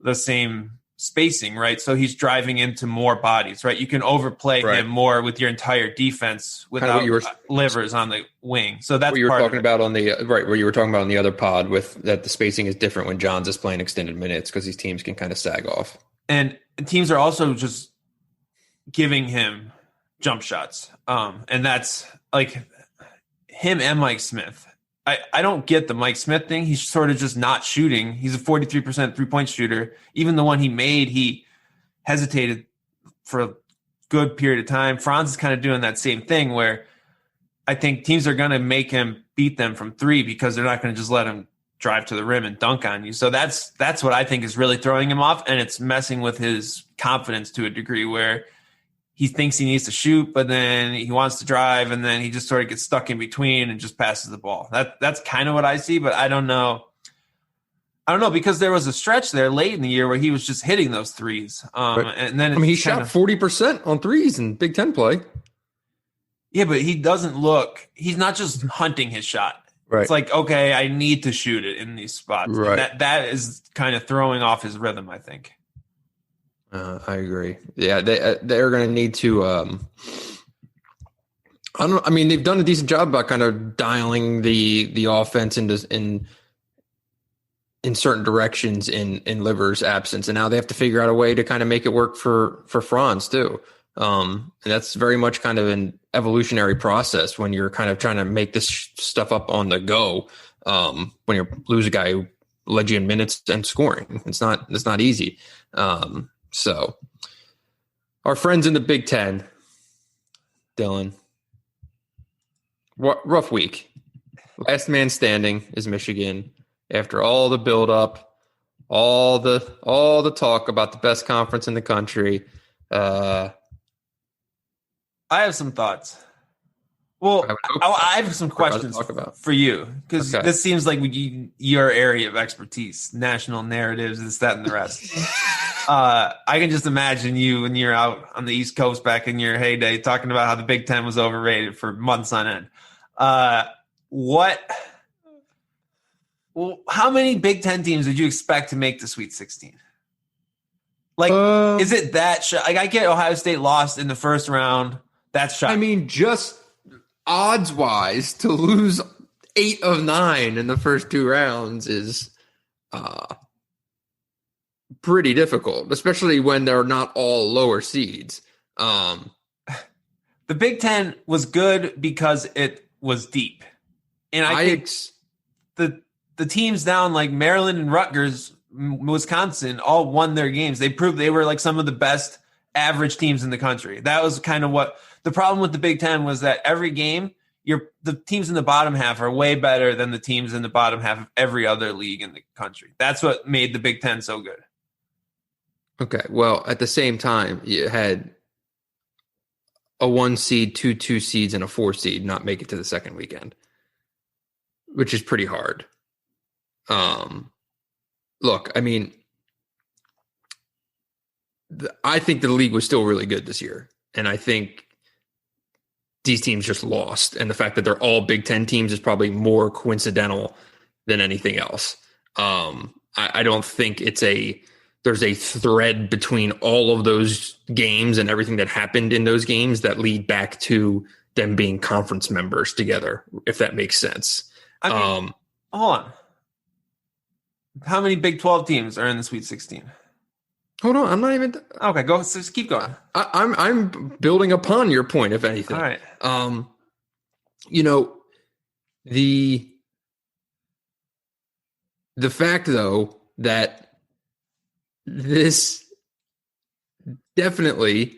S5: the same spacing, right? So he's driving into more bodies, right? You can overplay him more with your entire defense without Livers on the wing. So that's
S4: what you were talking about on the right, where you were talking about on the other pod with that the spacing is different when Johns is playing extended minutes because these teams can kind of sag off.
S5: And teams are also just giving him jump shots. And that's like him and Mike Smith. I don't get the Mike Smith thing. He's sort of just not shooting. He's a 43% three-point shooter. Even the one he made, he hesitated for a good period of time. Franz is kind of doing that same thing where I think teams are going to make him beat them from 3 because they're not going to just let him drive to the rim and dunk on you. So that's what I think is really throwing him off, and it's messing with his confidence to a degree where he thinks he needs to shoot, but then he wants to drive, and then he just sort of gets stuck in between and just passes the ball. That's kind of what I see, but I don't know. Because there was a stretch there late in the year where he was just hitting those threes. And then
S4: he shot 40% on threes in Big Ten play.
S5: Yeah, but he doesn't look – he's not just hunting his shot. Right. It's like, okay, I need to shoot it in these spots. Right. That is kind of throwing off his rhythm, I think.
S4: I agree. Yeah, they're going to need to. They've done a decent job about kind of dialing the offense in certain directions in Livers' absence, and now they have to figure out a way to kind of make it work for Franz too. And that's very much kind of an evolutionary process when you're kind of trying to make this stuff up on the go. When you lose a guy who led you in minutes and scoring, it's not easy. So our friends in the Big Ten, Dylan, rough week. Last man standing is Michigan. After all the buildup, all the talk about the best conference in the country. I
S5: have some thoughts. Well, I have some questions for you because this seems like your area of expertise, national narratives, this, that, and the rest. I can just imagine you when you're out on the East Coast back in your heyday talking about how the Big Ten was overrated for months on end. How many Big Ten teams did you expect to make the Sweet 16? Like, is it that like I get Ohio State lost in the first round. That's shocking.
S4: I mean, just odds wise to lose 8 of 9 in the first 2 rounds is pretty difficult, especially when they're not all lower seeds.
S5: The Big Ten was good because it was deep. And I think the teams down like Maryland and Rutgers, Wisconsin, all won their games. They proved they were like some of the best average teams in the country. That was kind of what the problem with the Big Ten was, that every game, the teams in the bottom half are way better than the teams in the bottom half of every other league in the country. That's what made the Big Ten so good.
S4: Okay, well, at the same time, you had a 1 seed, 2 seeds, and a 4 seed not make it to the second weekend, which is pretty hard. Look, I mean, I think the league was still really good this year, and I think these teams just lost, and the fact that they're all Big Ten teams is probably more coincidental than anything else. I don't think there's a thread between all of those games and everything that happened in those games that lead back to them being conference members together, if that makes sense.
S5: I mean, hold on. How many Big 12 teams are in the Sweet 16?
S4: Hold on, I'm not even.
S5: Okay, go. Just keep going.
S4: I'm building upon your point, if anything.
S5: All right.
S4: The fact though that this definitely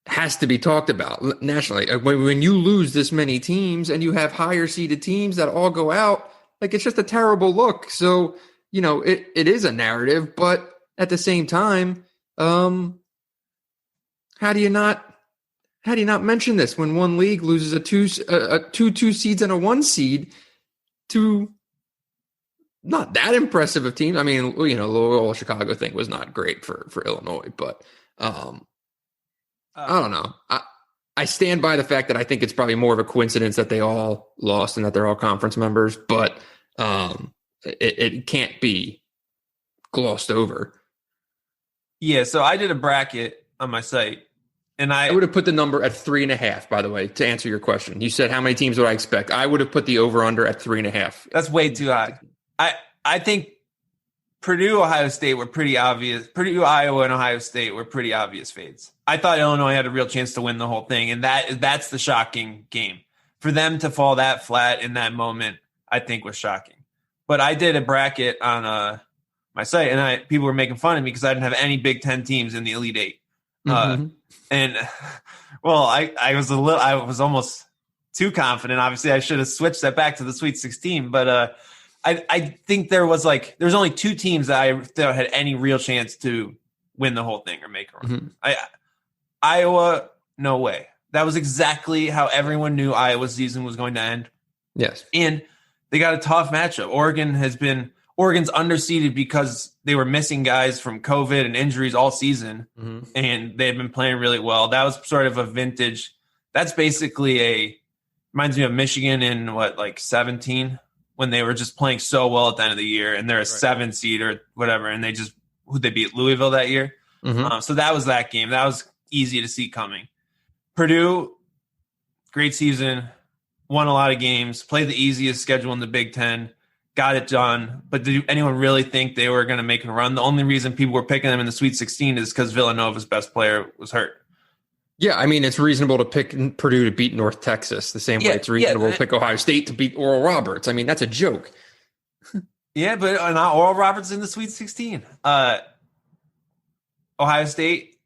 S4: has to be talked about nationally. When you lose this many teams and you have higher seeded teams that all go out, like, it's just a terrible look. So, it is a narrative, but at the same time, how do you not mention this when one league loses a two seeds and a 1 seed to not that impressive of teams? I mean, the Loyola Chicago thing was not great for Illinois, but I don't know. I stand by the fact that I think it's probably more of a coincidence that they all lost and that they're all conference members, but it can't be glossed over.
S5: Yeah, so I did a bracket on my site, and I
S4: would have put the number at 3.5, by the way, to answer your question. You said how many teams would I expect? I would have put the over-under at 3.5.
S5: That's way too high. I think Purdue, Ohio State were pretty obvious. Purdue, Iowa, and Ohio State were pretty obvious fades. I thought Illinois had a real chance to win the whole thing, and that's the shocking game. For them to fall that flat in that moment, I think was shocking. But I did a bracket on my site, and people were making fun of me because I didn't have any Big Ten teams in the Elite Eight. And well, I was almost too confident. Obviously, I should have switched that back to the Sweet 16. But I think there's only 2 teams that I thought had any real chance to win the whole thing or make a run. Iowa, no way. That was exactly how everyone knew Iowa's season was going to end.
S4: Yes,
S5: and they got a tough matchup. Oregon's underseeded because they were missing guys from COVID and injuries all season, and they had been playing really well. That was sort of a vintage. That's basically reminds me of Michigan in 17, when they were just playing so well at the end of the year, and they're a 7 seed or whatever, and who'd they beat? Louisville that year. So that was that game. That was easy to see coming. Purdue, great season, won a lot of games, played the easiest schedule in the Big Ten. Got it done. But did anyone really think they were going to make a run? The only reason people were picking them in the Sweet 16 is because Villanova's best player was hurt.
S4: Yeah, I mean, it's reasonable to pick Purdue to beat North Texas the same way it's reasonable to pick Ohio State to beat Oral Roberts. I mean, that's a joke.
S5: Yeah, but not Oral Roberts in the Sweet 16. Ohio State,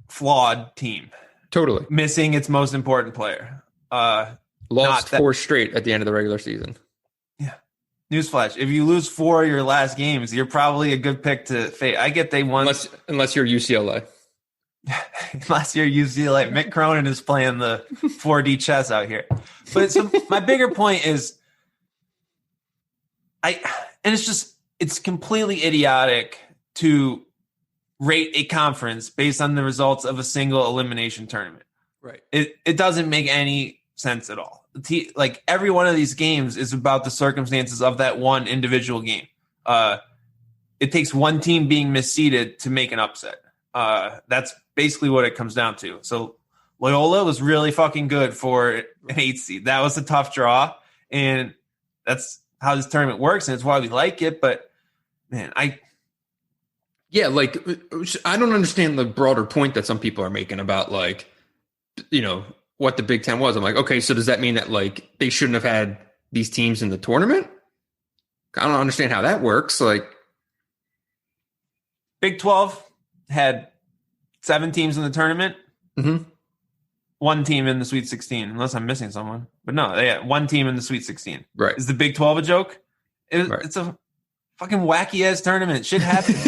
S5: flawed team.
S4: Totally.
S5: Missing its most important player.
S4: Lost 4 straight at the end of the regular season.
S5: Yeah. Newsflash. If you lose 4 of your last games, you're probably a good pick to fade. I get they won.
S4: Unless you're UCLA.
S5: Unless you're UCLA. Mick Cronin is playing the 4D chess out here. But so my bigger point is it's completely idiotic to rate a conference based on the results of a single elimination tournament.
S4: Right.
S5: It doesn't make any sense at all. Every one of these games is about the circumstances of that one individual game. It takes one team being misseeded to make an upset. That's basically what it comes down to. So Loyola was really fucking good for an 8 seed. That was a tough draw, and that's how this tournament works, and it's why we like it. But man, I don't understand the broader point that some people are making about what the Big Ten was. I'm like, okay, so does that mean that they shouldn't have had these teams in the tournament? I don't understand how that works. Big 12 had 7 teams in the tournament. 1 team in the Sweet 16, unless I'm missing someone. But no, they had 1 team in the Sweet 16.
S4: Right.
S5: Is the Big 12 a joke? It's a fucking wacky-ass tournament. Shit happens.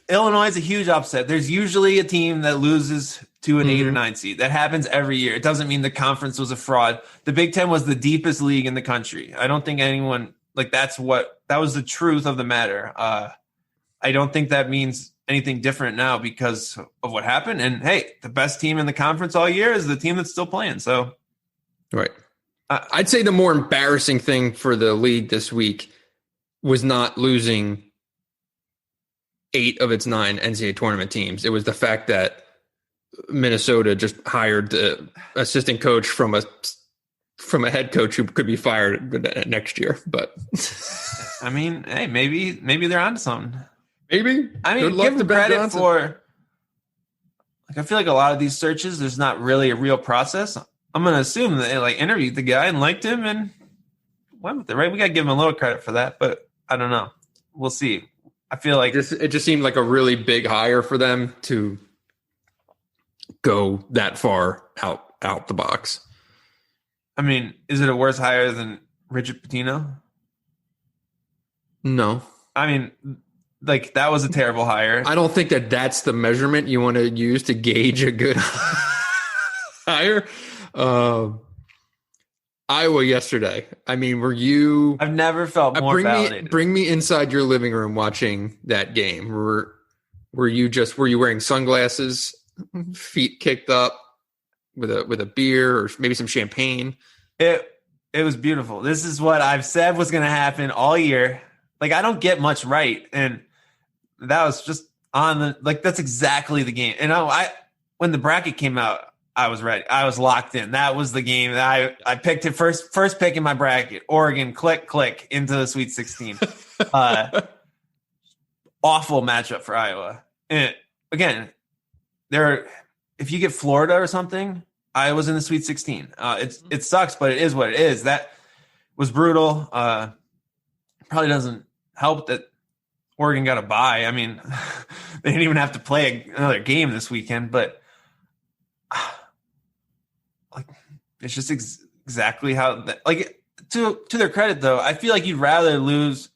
S5: Illinois is a huge upset. There's usually a team that loses to an 8 or 9 seed. That happens every year. It doesn't mean the conference was a fraud. The Big Ten was the deepest league in the country. I don't think anyone that was the truth of the matter. I don't think that means anything different now because of what happened. And hey, the best team in the conference all year is the team that's still playing. So,
S4: right. I'd say the more embarrassing thing for the league this week was not losing 8 of its 9 NCAA tournament teams. It was the fact that Minnesota just hired the assistant coach from a head coach who could be fired next year. But
S5: I mean, hey, maybe they're onto something.
S4: Maybe.
S5: I mean, give them credit for. I feel like a lot of these searches, there's not really a real process. I'm going to assume that they interviewed the guy and liked him and went with it, right? We got to give him a little credit for that, but I don't know. We'll see. I feel like
S4: it just seemed like a really big hire for them to go that far out the box.
S5: I mean, is it a worse hire than Richard Pitino?
S4: No.
S5: I mean, like, that was a terrible hire.
S4: I don't think that that's the measurement you want to use to gauge a good hire. Iowa yesterday. I mean, were you?
S5: I've never felt more validated.
S4: Bring me inside your living room watching that game. Were you wearing sunglasses, feet kicked up, with a beer or maybe some champagne?
S5: It was beautiful. This is what I've said was going to happen all year. Like, I don't get much right, and that was just that's exactly the game. And when the bracket came out, I was ready. I was locked in. That was the game that I picked it first pick in my bracket. Oregon, click into the Sweet 16. Awful matchup for Iowa. And again, if you get Florida or something, Iowa's in the Sweet 16. It sucks, but it is what it is. That was brutal. Probably doesn't help that Oregon got a bye. I mean, they didn't even have to play another game this weekend, but it's just exactly how to their credit, though. I feel like you'd rather lose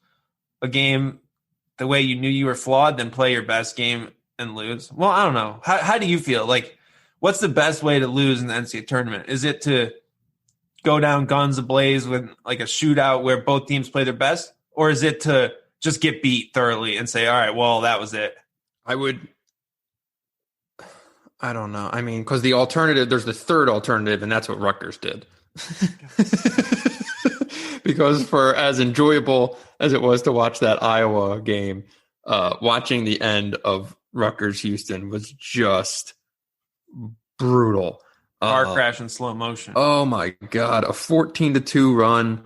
S5: a game the way you knew you were flawed than play your best game and lose. Well, I don't know. How do you feel? Like, what's the best way to lose in the NCAA tournament? Is it to go down guns ablaze with like a shootout where both teams play their best? Or is it to just get beat thoroughly and say, all right, well, that was it?
S4: I don't know. I mean, because there's the third alternative, and that's what Rutgers did. Because for as enjoyable as it was to watch that Iowa game, watching the end of Rutgers-Houston was just brutal.
S5: Car crash in slow motion.
S4: Oh, my God. A 14-2 run.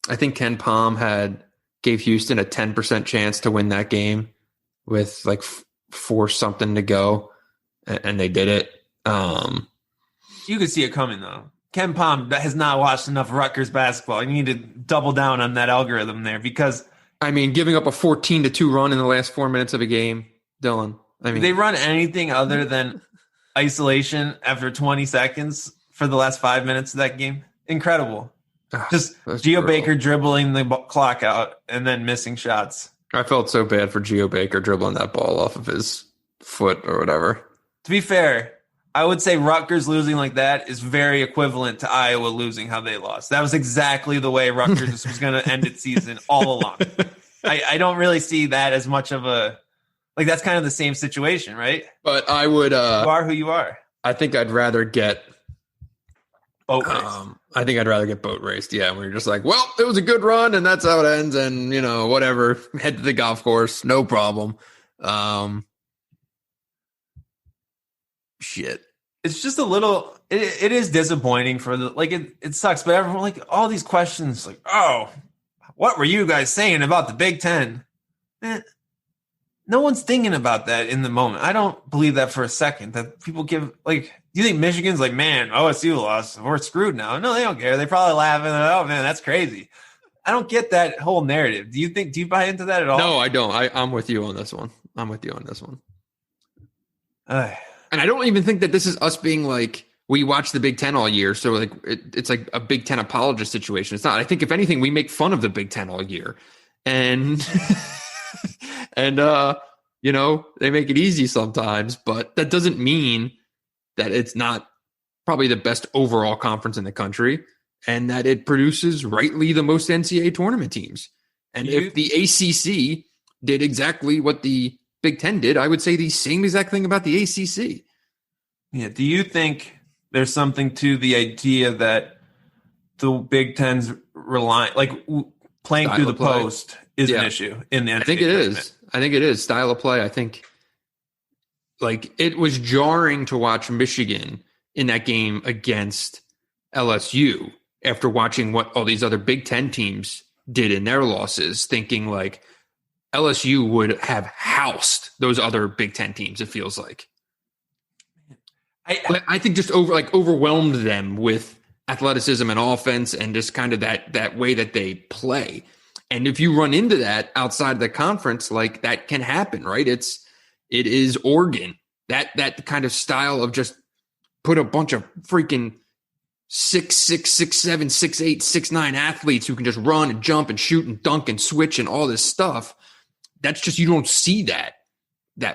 S4: I think Ken Palm gave Houston a 10% chance to win that game with like 4 something to go, and they did it.
S5: You could see it coming, though. Ken Palm has not watched enough Rutgers basketball. You need to double down on that algorithm there, because
S4: I mean, giving up a 14-2 run in the last 4 minutes of a game, Dylan. I mean,
S5: they run anything other than isolation after 20 seconds for the last 5 minutes of that game. Incredible. Just Geo Baker dribbling the clock out and then missing shots.
S4: I felt so bad for Geo Baker dribbling that ball off of his foot or whatever.
S5: To be fair, I would say Rutgers losing like that is very equivalent to Iowa losing how they lost. That was exactly the way Rutgers was going to end its season all along. I don't really see that as much of a – like, that's kind of the same situation, right?
S4: But I would
S5: you are who you are.
S4: I think I'd rather get
S5: boat raced.
S4: I think I'd rather get boat raced. Yeah, when you're just like, well, it was a good run and that's how it ends, and whatever. Head to the golf course, no problem. Shit.
S5: It's just a little. It is disappointing for the it sucks, but everyone all these questions oh, what were you guys saying about the Big Ten? No one's thinking about that in the moment. I don't believe that for a second. That people give do you think Michigan's man, OSU lost, we're screwed now? No, they don't care. They probably laughing. Oh man, that's crazy. I don't get that whole narrative. Do you buy into that at all?
S4: No, I don't. I'm with you on this one. And I don't even think that this is us being we watch the Big Ten all year, so it's like a Big Ten apologist situation. It's not. I think if anything, we make fun of the Big Ten all year, and and they make it easy sometimes, but that doesn't mean that it's not probably the best overall conference in the country, and that it produces rightly the most NCAA tournament teams. And if the ACC did exactly what the Big Ten did, I would say the same exact thing about the ACC.
S5: Yeah. Do you think there's something to the idea that the Big Ten's playing
S4: Style
S5: through the
S4: of play.
S5: Post is an issue in the NCAA
S4: I think it
S5: tournament?
S4: is. I think it is. Style of play, I think, it was jarring to watch Michigan in that game against LSU after watching what all these other Big Ten teams did in their losses, thinking LSU would have housed those other Big Ten teams, it feels like. I think just overwhelmed them with athleticism and offense and just kind of that way that they play. And if you run into that outside of the conference, that can happen, right? It is Oregon. That kind of style of just put a bunch of freaking 6'6", 6'7", 6'8", 6'9" athletes who can just run and jump and shoot and dunk and switch and all this stuff. That's just, you don't see that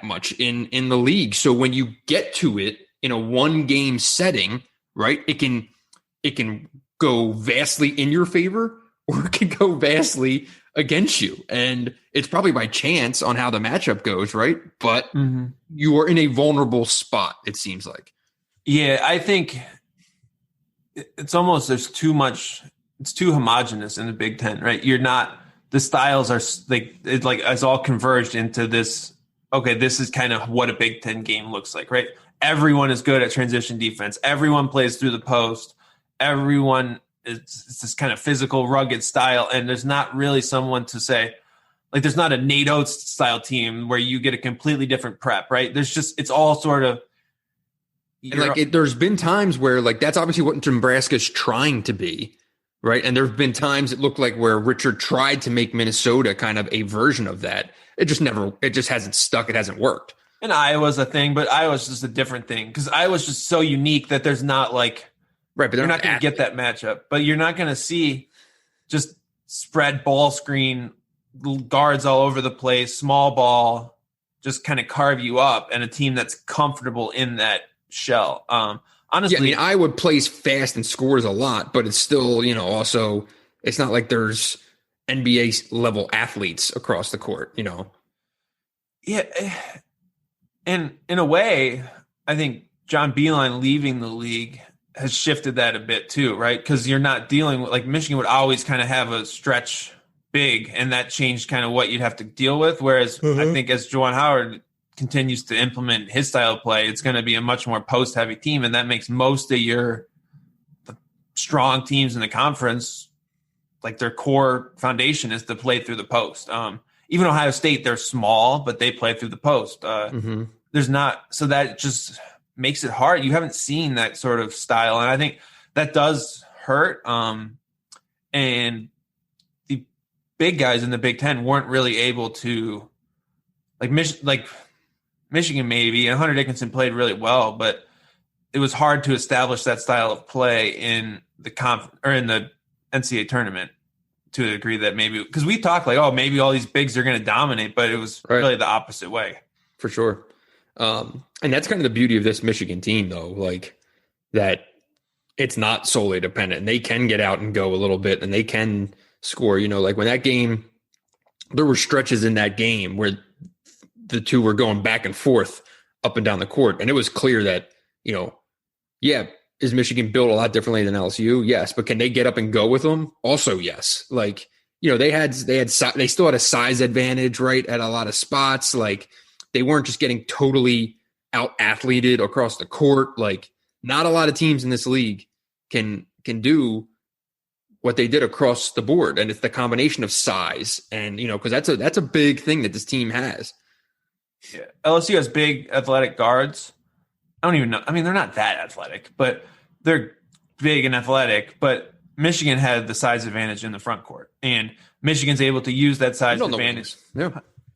S4: much in the league. So when you get to it in a one game setting, right, it can go vastly in your favor or it can go vastly against you. And it's probably by chance on how the matchup goes, right? But you are in a vulnerable spot, it seems like.
S5: Yeah, I think it's almost, it's too homogenous in the Big Ten, right? The styles are it's all converged into this. Okay, this is kind of what a Big Ten game looks like, right? Everyone is good at transition defense. Everyone plays through the post. Everyone it's this kind of physical, rugged style. And there's not really someone to say, like, there's not a Nate Oates style team where you get a completely different prep, right? There's just, it's all sort of.
S4: And there's been times where, like, that's obviously what Nebraska's trying to be, right? And there's been times it looked like where Richard tried to make Minnesota kind of a version of that. It just hasn't stuck. It hasn't worked.
S5: And Iowa's a thing, but Iowa's just a different thing because Iowa's just so unique that there's not like,
S4: right, but
S5: you're not going to get that matchup. But you're not going to see just spread ball screen, guards all over the place, small ball, just kind of carve you up, and a team that's comfortable in that shell. Honestly,
S4: yeah, I mean, Iowa plays fast and scores a lot, but it's still, also it's not like there's NBA level athletes across the court,
S5: Yeah, and in a way, I think John Beilein leaving the league has shifted that a bit too, right? Because you're not dealing with, like, Michigan would always kind of have a stretch big, and that changed kind of what you'd have to deal with. Whereas I think as Juwan Howard continues to implement his style of play, it's going to be a much more post-heavy team, and that makes most of the strong teams in the conference, like, their core foundation is to play through the post. Even Ohio State, they're small, but they play through the post. There's not, so that just makes it hard. You haven't seen that sort of style, and I think that does hurt. And the big guys in the Big Ten weren't really able to, like Michigan maybe, and Hunter Dickinson played really well, but it was hard to establish that style of play in the in the NCAA tournament to a degree that maybe, because we talked like, oh, maybe all these bigs are going to dominate, but it was really the opposite way.
S4: For sure. And that's kind of the beauty of this Michigan team, though, like, that it's not solely dependent. And they can get out and go a little bit, and they can score. Like, when that game, there were stretches in that game where the two were going back and forth up and down the court. And it was clear that, is Michigan built a lot differently than LSU? Yes. But can they get up and go with them? Also, yes. Like, they still had a size advantage, right, at a lot of spots. Like, they weren't just getting totally out athleted across the court. Like, not a lot of teams in this league can do what they did across the board. And it's the combination of size and, because that's a big thing that this team has.
S5: Yeah. LSU has big athletic guards. I don't even know. I mean, they're not that athletic, but they're big and athletic. But Michigan had the size advantage in the front court, and Michigan's able to use that size advantage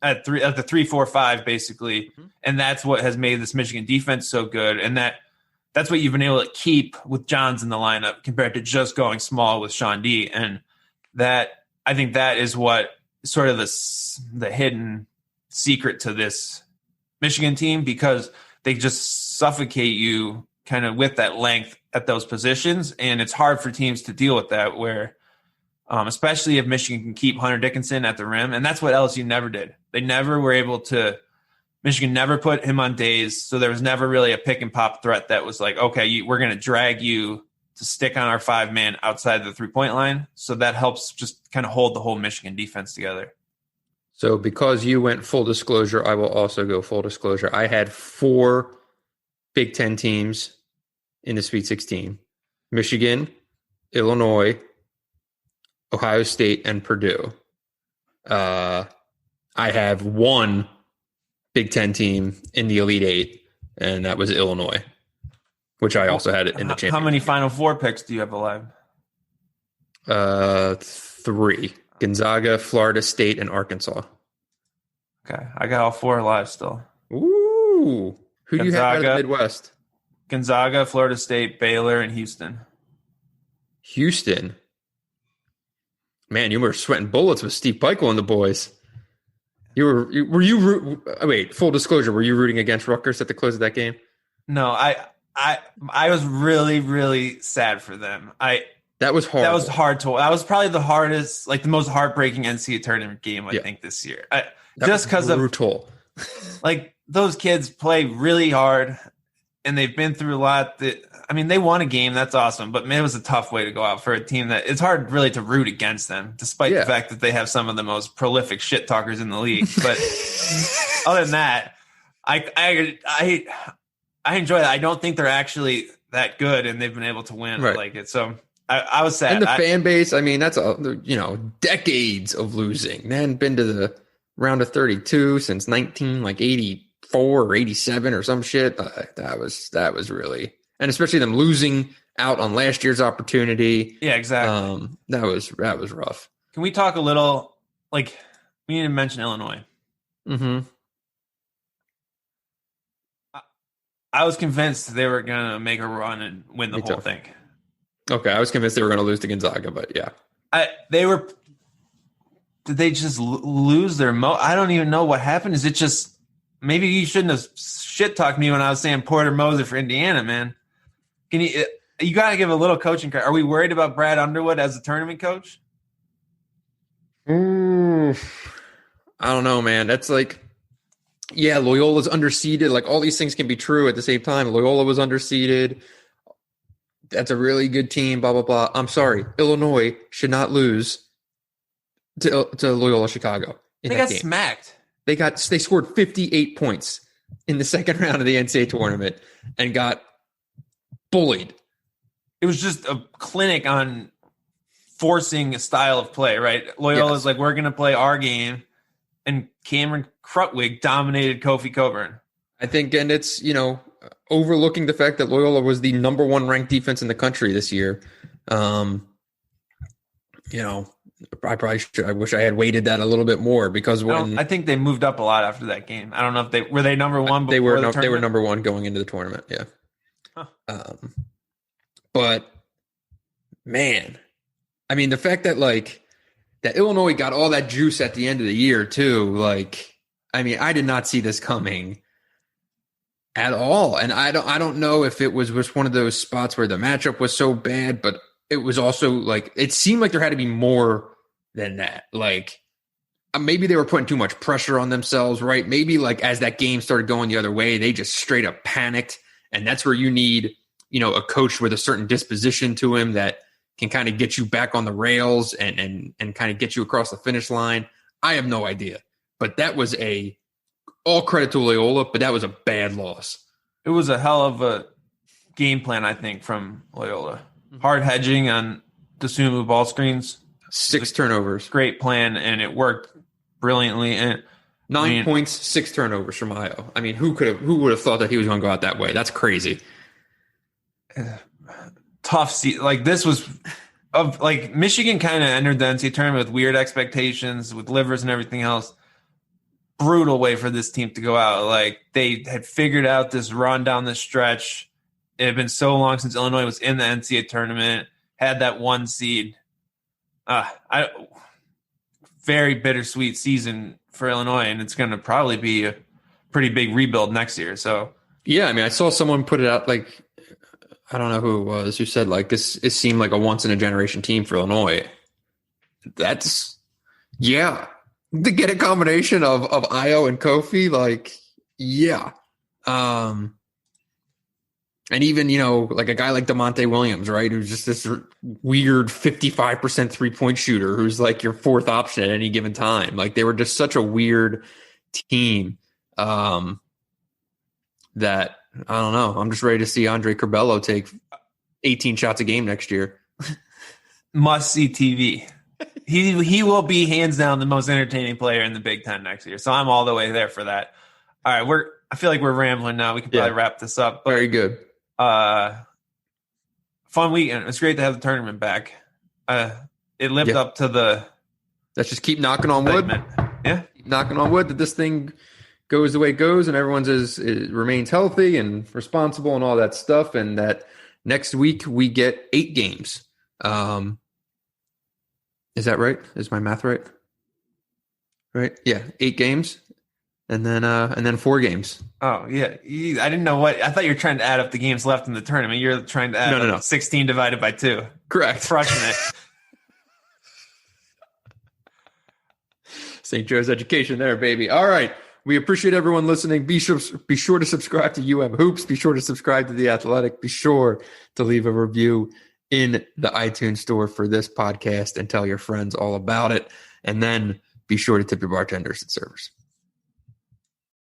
S5: at the 3-4-5 basically, and that's what has made this Michigan defense so good. And that's what you've been able to keep with Johns in the lineup compared to just going small with Sean D. And that, I think, that is what sort of the hidden secret to this Michigan team, because they just suffocate you kind of with that length at those positions. And it's hard for teams to deal with that, where especially if Michigan can keep Hunter Dickinson at the rim. And that's what LSU never did. They never were able to, Michigan never put him on days. So there was never really a pick and pop threat that was like, okay, we're going to drag you to stick on our 5-man outside the 3-point line. So that helps just kind of hold the whole Michigan defense together.
S4: So because you went full disclosure, I will also go full disclosure. I had 4 Big Ten teams in the Sweet 16: Michigan, Illinois, Ohio State, and Purdue. I have 1 Big Ten team in the Elite 8, and that was Illinois, which I also had in the championship.
S5: How many Final Four picks do you have alive?
S4: 3. Gonzaga, Florida State, and Arkansas.
S5: Okay. I got all 4 alive still.
S4: Ooh. Who do you have out of the Midwest?
S5: Gonzaga, Florida State, Baylor, and Houston.
S4: Houston. Man, you were sweating bullets with Steve Peichel and the boys. Wait, full disclosure, were you rooting against Rutgers at the close of that game?
S5: No, I was really, really sad for them.
S4: That was hard.
S5: That was hard to. That was probably the hardest, like the most heartbreaking NCAA tournament game I think this year. Just because of
S4: brutal.
S5: Like those kids play really hard, and they've been through a lot. They won a game. That's awesome, but man, it was a tough way to go out for a team that it's hard really to root against them, despite the fact that they have some of the most prolific shit talkers in the league. But other than that, I enjoy that. I don't think they're actually that good, and they've been able to win.
S4: Right.
S5: I like it. So I was sad.
S4: And the fan base, that's decades of losing. They hadn't been to the round of 32 since 1984 or 87 or some shit. That was really, and especially them losing out on last year's opportunity.
S5: Yeah, exactly.
S4: That was rough.
S5: Can we talk a little? Like, we need to mention Illinois.
S4: Mm-hmm.
S5: I was convinced they were gonna make a run and win the whole thing.
S4: Okay, I was convinced they were going to lose to Gonzaga, but yeah.
S5: Did they just lose their I don't even know what happened. Is it just, maybe you shouldn't have shit-talked me when I was saying Porter Moser for Indiana, man. You got to give a little coaching credit. Are we worried about Brad Underwood as a tournament coach?
S4: I don't know, man. That's like, Loyola's underseeded. Like, all these things can be true at the same time. Loyola was underseeded. That's a really good team, blah, blah, blah. I'm sorry. Illinois should not lose to Loyola Chicago.
S5: They got smacked.
S4: They scored 58 points in the second round of the NCAA tournament and got bullied.
S5: It was just a clinic on forcing a style of play, right? Loyola's like, we're going to play our game, and Cameron Krutwig dominated Kofi Coburn. I think,
S4: and it's, overlooking the fact that Loyola was the number one ranked defense in the country this year. I wish I had weighted that a little bit more, because
S5: I think they moved up a lot after that game. I don't know if were they number one.
S4: They were number one going into the tournament. Yeah. Huh. But man, the fact that that Illinois got all that juice at the end of the year too. I did not see this coming at all. And I don't know if it was one of those spots where the matchup was so bad, but it was also it seemed like there had to be more than that. Maybe they were putting too much pressure on themselves, right? Maybe as that game started going the other way, they just straight up panicked. And that's where you need, a coach with a certain disposition to him that can kind of get you back on the rails and kind of get you across the finish line. I have no idea, but that was all credit to Loyola, but that was a bad loss.
S5: It was a hell of a game plan, I think, from Loyola. Hard hedging on Dosunmu ball screens.
S4: 6 turnovers.
S5: Great plan, and it worked brilliantly. And
S4: 9 points, 6 turnovers from Io. Who would have thought that he was going to go out that way? That's crazy.
S5: Tough season. This was Michigan kind of entered the NCAA tournament with weird expectations, with livers and everything else. Brutal way for this team to go out. They had figured out this run down the stretch. It had been so long since Illinois was in the NCAA tournament, had that 1 seed. Very bittersweet season for Illinois, and it's going to probably be a pretty big rebuild next year. So
S4: yeah, I saw someone put it out, I don't know who it was, who said it seemed like a once in a generation team for Illinois. That's to get a combination of Io and Kofi, and even, a guy like DeMonte Williams, right, who's just this weird 55% 3-point shooter who's your fourth option at any given time. They were just such a weird team that, I don't know. I'm just ready to see Andre Curbelo take 18 shots a game next year.
S5: Must see TV. He will be hands down the most entertaining player in the Big Ten next year. So I'm all the way there for that. All right, I feel like we're rambling now. We can probably wrap this up. But,
S4: very good.
S5: Fun weekend. It's great to have the tournament back. It lived up to the.
S4: Let's just keep knocking on wood.
S5: Yeah,
S4: keep knocking on wood that this thing goes the way it goes, and everyone's remains healthy and responsible and all that stuff, and that next week we get 8 games. Is that right? Is my math right? Right? Yeah, 8 games, and then 4 games.
S5: Oh yeah, I didn't know what I thought you were trying to add up the games left in the tournament. You're trying to add
S4: No.
S5: 16 divided by 2.
S4: Correct.
S5: Crushing it.
S4: St. Joe's education there, baby. All right. We appreciate everyone listening. Be sure to subscribe to UM Hoops. Be sure to subscribe to The Athletic. Be sure to leave a review in the iTunes store for this podcast and tell your friends all about it. And then be sure to tip your bartenders and servers.